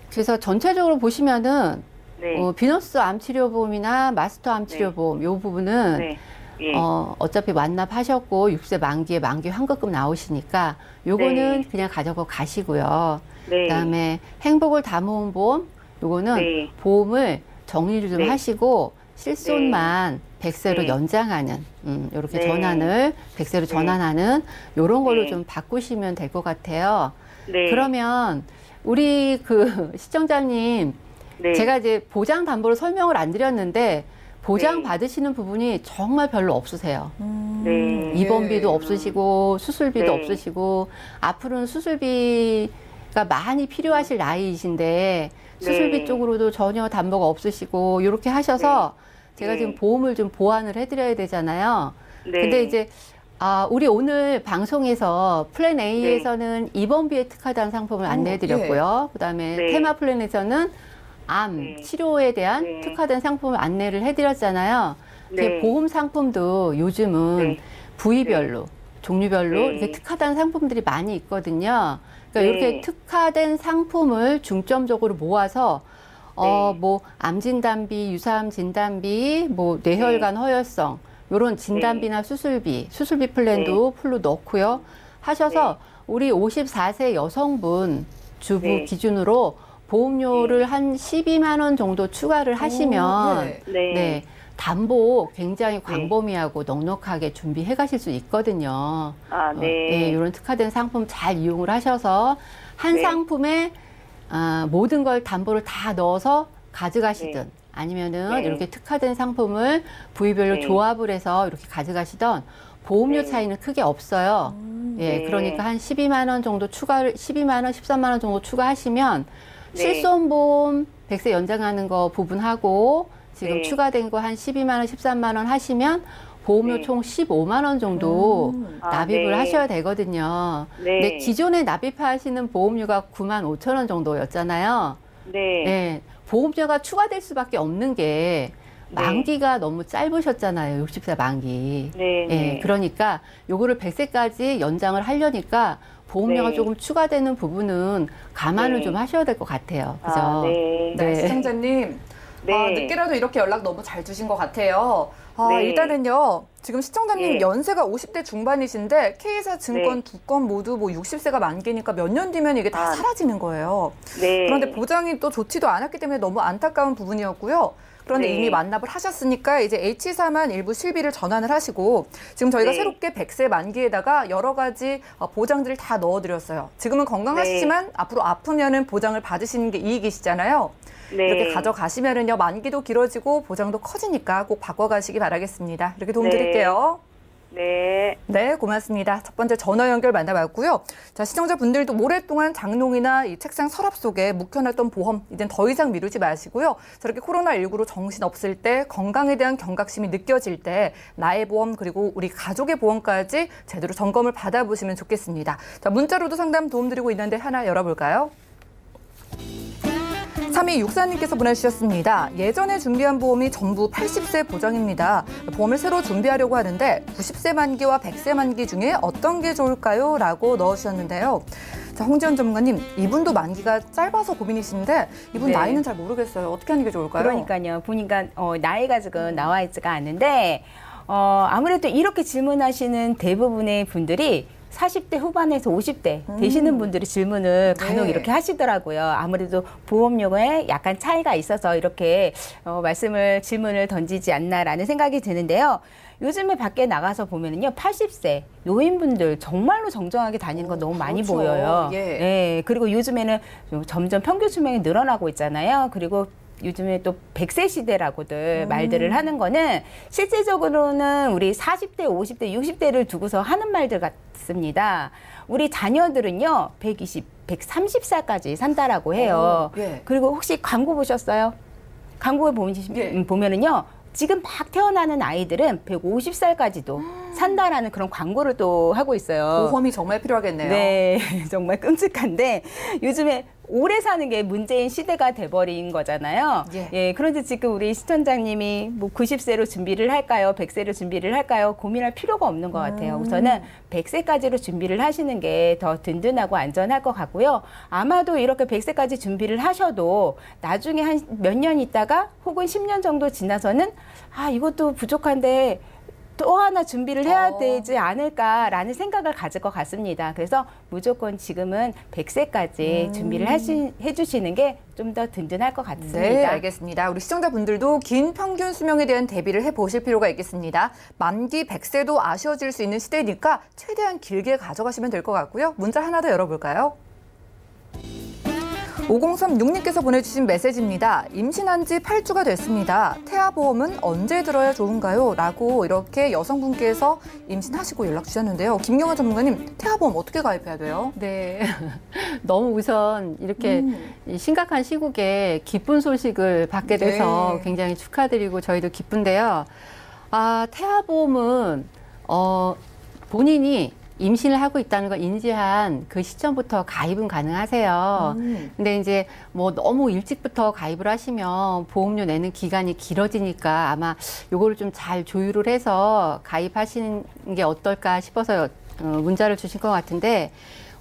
Speaker 6: 그래서 전체적으로 보시면은
Speaker 5: 네.
Speaker 6: 비너스 암치료보험이나 마스터 암치료보험 요 부분은
Speaker 5: 네. 예.
Speaker 6: 어차피 완납하셨고 6세 만기에 만기 환급금 나오시니까 요거는
Speaker 5: 네.
Speaker 6: 그냥 가져고 가시고요.
Speaker 5: 네.
Speaker 6: 그다음에 행복을 다 모은 보험 요거는
Speaker 5: 네.
Speaker 6: 보험을 정리를 좀
Speaker 5: 네.
Speaker 6: 하시고 실손만 100세로
Speaker 5: 네.
Speaker 6: 연장하는 요렇게
Speaker 5: 네.
Speaker 6: 전환을 100세로 전환하는 요런 걸로
Speaker 5: 네.
Speaker 6: 좀 바꾸시면 될 것 같아요.
Speaker 5: 네.
Speaker 6: 그러면 우리 그 시청자님
Speaker 5: 네.
Speaker 6: 제가 이제 보장 담보를 설명을 안 드렸는데 보장
Speaker 5: 네.
Speaker 6: 받으시는 부분이 정말 별로 없으세요.
Speaker 5: 네.
Speaker 6: 입원비도 없으시고 수술비도
Speaker 5: 네.
Speaker 6: 없으시고 앞으로는 수술비가 많이 필요하실 나이이신데 수술비
Speaker 5: 네.
Speaker 6: 쪽으로도 전혀 담보가 없으시고 이렇게 하셔서 제가
Speaker 5: 네.
Speaker 6: 지금 보험을 좀 보완을 해드려야 되잖아요.
Speaker 5: 네.
Speaker 6: 근데 이제 우리 오늘 방송에서 플랜 A에서는 입원비에 특화된 상품을 안내해드렸고요. 그다음에
Speaker 5: 네.
Speaker 6: 테마 플랜에서는 암
Speaker 5: 네.
Speaker 6: 치료에 대한
Speaker 5: 네.
Speaker 6: 특화된 상품을 안내를 해드렸잖아요.
Speaker 5: 네.
Speaker 6: 이게 보험 상품도 요즘은
Speaker 5: 네.
Speaker 6: 부위별로, 종류별로
Speaker 5: 네.
Speaker 6: 이렇게 특화된 상품들이 많이 있거든요. 그러니까
Speaker 5: 네.
Speaker 6: 이렇게 특화된 상품을 중점적으로 모아서
Speaker 5: 네.
Speaker 6: 뭐 암 진단비, 유사암 진단비, 뭐 뇌혈관 허혈성 요런 진단비나 수술비 플랜도 풀로 넣고요. 하셔서 우리 54세 여성분 주부
Speaker 5: 네.
Speaker 6: 기준으로 보험료를 한 12만 원 정도 추가를 하시면
Speaker 5: 네.
Speaker 6: 네, 담보 굉장히 광범위하고 넉넉하게 준비해 가실 수 있거든요.
Speaker 5: 아, 네.
Speaker 6: 이런 특화된 상품 잘 이용을 하셔서 한
Speaker 5: 네.
Speaker 6: 상품에 모든 걸 담보를 다 넣어서 가져가시든
Speaker 5: 네.
Speaker 6: 아니면은
Speaker 5: 네.
Speaker 6: 이렇게 특화된 상품을 부위별로
Speaker 5: 네.
Speaker 6: 조합을 해서 이렇게 가져가시던 보험료
Speaker 5: 네.
Speaker 6: 차이는 크게 없어요. 예,
Speaker 5: 네.
Speaker 6: 그러니까 한 12만 원 정도 12만 원, 13만 원 정도 추가하시면
Speaker 5: 네.
Speaker 6: 실손보험 100세 연장하는 거 부분하고 지금
Speaker 5: 네.
Speaker 6: 추가된 거 한 12만 원, 13만 원 하시면 보험료
Speaker 5: 네.
Speaker 6: 총 15만 원 정도 납입을
Speaker 5: 네.
Speaker 6: 하셔야 되거든요.
Speaker 5: 네.
Speaker 6: 근데 기존에 납입하시는 보험료가 9만 5천 원 정도였잖아요.
Speaker 5: 네.
Speaker 6: 네, 보험료가 추가될 수밖에 없는 게
Speaker 5: 네.
Speaker 6: 만기가 너무 짧으셨잖아요. 60세 만기.
Speaker 5: 네.
Speaker 6: 예, 그러니까 요거를 100세까지 연장을 하려니까 보험료가
Speaker 5: 네.
Speaker 6: 조금 추가되는 부분은 감안을
Speaker 5: 네.
Speaker 6: 좀 하셔야 될 것 같아요. 그죠?
Speaker 5: 아, 네.
Speaker 2: 네,
Speaker 6: 네.
Speaker 2: 시청자님.
Speaker 5: 네.
Speaker 2: 늦게라도 이렇게 연락 너무 잘 주신 것 같아요.
Speaker 5: 네.
Speaker 2: 일단은요, 지금 시청자님
Speaker 5: 네.
Speaker 2: 연세가 50대 중반이신데, K사 증권
Speaker 5: 네.
Speaker 2: 두 건 모두 뭐 60세가 만기니까 몇 년 뒤면 이게 다
Speaker 5: 아.
Speaker 2: 사라지는 거예요.
Speaker 5: 네.
Speaker 2: 그런데 보장이 또 좋지도 않았기 때문에 너무 안타까운 부분이었고요. 그런데
Speaker 5: 네.
Speaker 2: 이미 완납을 하셨으니까 이제 H사만 일부 실비를 전환을 하시고 지금 저희가
Speaker 5: 네.
Speaker 2: 새롭게 100세 만기에다가 여러 가지 보장들을 다 넣어드렸어요. 지금은 건강하시지만 앞으로 아프면은 보장을 받으시는 게 이익이시잖아요.
Speaker 5: 네.
Speaker 2: 이렇게 가져가시면은요, 만기도 길어지고 보장도 커지니까 꼭 바꿔가시기 바라겠습니다. 이렇게 도움
Speaker 5: 네.
Speaker 2: 드릴게요.
Speaker 5: 네.
Speaker 2: 네, 고맙습니다. 첫 번째 전화 연결 만나봤고요. 자, 시청자분들도 오랫동안 장롱이나 이 책상 서랍 속에 묵혀놨던 보험, 이젠 더 이상 미루지 마시고요. 저렇게 코로나19로 정신없을 때, 건강에 대한 경각심이 느껴질 때 나의 보험 그리고 우리 가족의 보험까지 제대로 점검을 받아보시면 좋겠습니다. 자, 문자로도 상담 도움드리고 있는데 하나 열어볼까요? 3264님께서 보내주셨습니다. 예전에 준비한 보험이 전부 80세 보장입니다. 보험을 새로 준비하려고 하는데 90세 만기와 100세 만기 중에 어떤 게 좋을까요? 라고 넣어주셨는데요. 자, 홍지연 전문가님, 이분도 만기가 짧아서 고민이신데 이분
Speaker 4: 네.
Speaker 2: 나이는 잘 모르겠어요. 어떻게 하는 게 좋을까요?
Speaker 4: 그러니까요. 보니까 나이가 지금 나와 있지가 않은데 아무래도 이렇게 질문하시는 대부분의 분들이 40대 후반에서 50대 되시는 분들이 질문을 간혹
Speaker 2: 네.
Speaker 4: 이렇게 하시더라고요. 아무래도 보험료에 약간 차이가 있어서 이렇게 질문을 던지지 않나라는 생각이 드는데요. 요즘에 밖에 나가서 보면은요, 80세 노인분들 정말로 정정하게 다니는 거 너무 많이
Speaker 2: 그렇죠.
Speaker 4: 보여요.
Speaker 2: 예.
Speaker 4: 예, 그리고 요즘에는 점점 평균 수명이 늘어나고 있잖아요. 그리고 요즘에 또 100세 시대라고들 말들을 하는 거는 실제적으로는 우리 40대, 50대, 60대를 두고서 하는 말들 같습니다. 우리 자녀들은요, 120, 130살까지 산다라고 해요.
Speaker 2: 예.
Speaker 4: 그리고 혹시 광고 보셨어요? 광고에
Speaker 2: 예.
Speaker 4: 보면은요, 지금 막 태어나는 아이들은 150살까지도 산다라는 그런 광고를 또 하고 있어요.
Speaker 2: 보험이 정말 필요하겠네요.
Speaker 4: 네, 정말 끔찍한데 요즘에 오래 사는 게 문제인 시대가 돼버린 거잖아요.
Speaker 2: 예.
Speaker 4: 그런데 지금 우리 시청자님이 뭐 90세로 준비를 할까요? 100세로 준비를 할까요? 고민할 필요가 없는 것 같아요. 우선은 100세까지로 준비를 하시는 게 더 든든하고 안전할 것 같고요. 아마도 이렇게 100세까지 준비를 하셔도 나중에 한 몇 년 있다가 혹은 10년 정도 지나서는 이것도 부족한데 또 하나 준비를 해야 되지 않을까라는 생각을 가질 것 같습니다. 그래서 무조건 지금은 100세까지 준비를 해주시는 게 좀 더 든든할 것 같습니다.
Speaker 2: 네, 알겠습니다. 우리 시청자분들도 긴 평균 수명에 대한 대비를 해보실 필요가 있겠습니다. 만기 100세도 아쉬워질 수 있는 시대니까 최대한 길게 가져가시면 될 것 같고요. 문자 하나 더 열어볼까요? 5036님께서 보내주신 메시지입니다. 임신한 지 8주가 됐습니다. 태아보험은 언제 들어야 좋은가요? 라고 이렇게 여성분께서 임신하시고 연락 주셨는데요. 김경아 전문가님, 태아보험 어떻게 가입해야 돼요?
Speaker 6: 네. 너무 우선 이렇게 이 심각한 시국에 기쁜 소식을 받게 돼서
Speaker 2: 네.
Speaker 6: 굉장히 축하드리고 저희도 기쁜데요. 태아보험은 본인이 임신을 하고 있다는 걸 인지한 그 시점부터 가입은 가능하세요. 근데 이제 뭐 너무 일찍부터 가입을 하시면 보험료 내는 기간이 길어지니까 아마 요거를 좀 잘 조율을 해서 가입하시는 게 어떨까 싶어서 문자를 주신 것 같은데,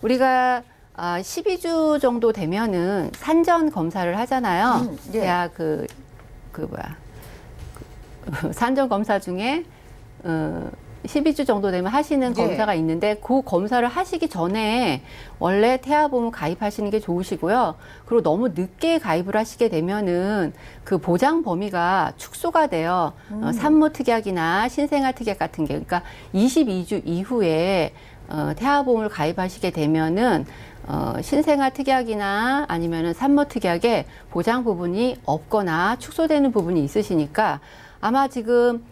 Speaker 6: 우리가 12주 정도 되면은 산전 검사를 하잖아요.
Speaker 2: 예.
Speaker 6: 대학 산전 검사 중에 12주 정도 되면 하시는
Speaker 2: 예.
Speaker 6: 검사가 있는데 그 검사를 하시기 전에 원래 태아보험 가입하시는 게 좋으시고요. 그리고 너무 늦게 가입을 하시게 되면은 그 보장 범위가 축소가 돼요. 산모 특약이나 신생아 특약 같은 게, 그러니까 22주 이후에 태아보험을 가입하시게 되면은 신생아 특약이나 아니면은 산모 특약에 보장 부분이 없거나 축소되는 부분이 있으시니까 아마 지금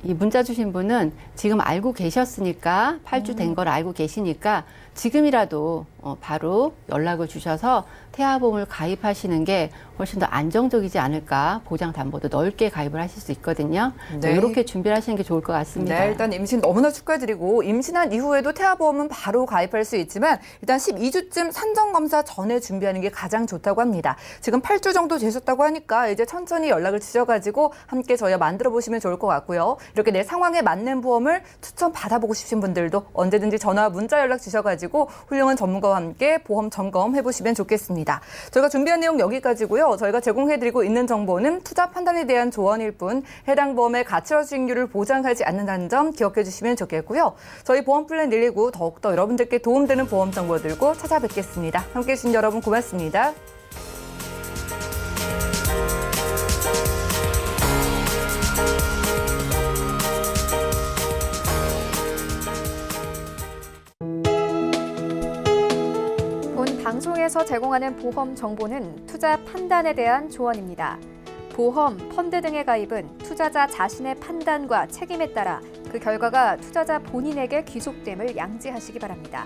Speaker 6: 이 문자 주신 분은 지금 알고 계셨으니까 8주 된 걸 알고 계시니까 지금이라도 바로 연락을 주셔서 태아보험을 가입하시는 게 훨씬 더 안정적이지 않을까. 보장 담보도 넓게 가입을 하실 수 있거든요.
Speaker 2: 네.
Speaker 6: 이렇게 준비를 하시는 게 좋을 것 같습니다.
Speaker 2: 네, 일단 임신 너무나 축하드리고 임신한 이후에도 태아보험은 바로 가입할 수 있지만 일단 12주쯤 산전검사 전에 준비하는 게 가장 좋다고 합니다. 지금 8주 정도 되셨다고 하니까 이제 천천히 연락을 주셔가지고 함께 저희와 만들어 보시면 좋을 것 같고요. 이렇게 내 상황에 맞는 보험을 추천 받아보고 싶으신 분들도 언제든지 전화와 문자 연락 주셔가지고 훌륭한 전문가와 함께 보험 점검해 보시면 좋겠습니다. 저희가 준비한 내용 여기까지고요. 저희가 제공해드리고 있는 정보는 투자 판단에 대한 조언일 뿐 해당 보험의 가치와 수익률을 보장하지 않는다는 점 기억해 주시면 좋겠고요. 저희 보험 플랜 119 더욱더 여러분들께 도움되는 보험 정보 들고 찾아뵙겠습니다. 함께해 주신 여러분 고맙습니다.
Speaker 1: 본 방송에서 보험에서 제공하는 보험 정보는 투자 판단에 대한 조언입니다. 보험, 펀드 등의 가입은 투자자 자신의 판단과 책임에 따라 그 결과가 투자자 본인에게 귀속됨을 양지하시기 바랍니다.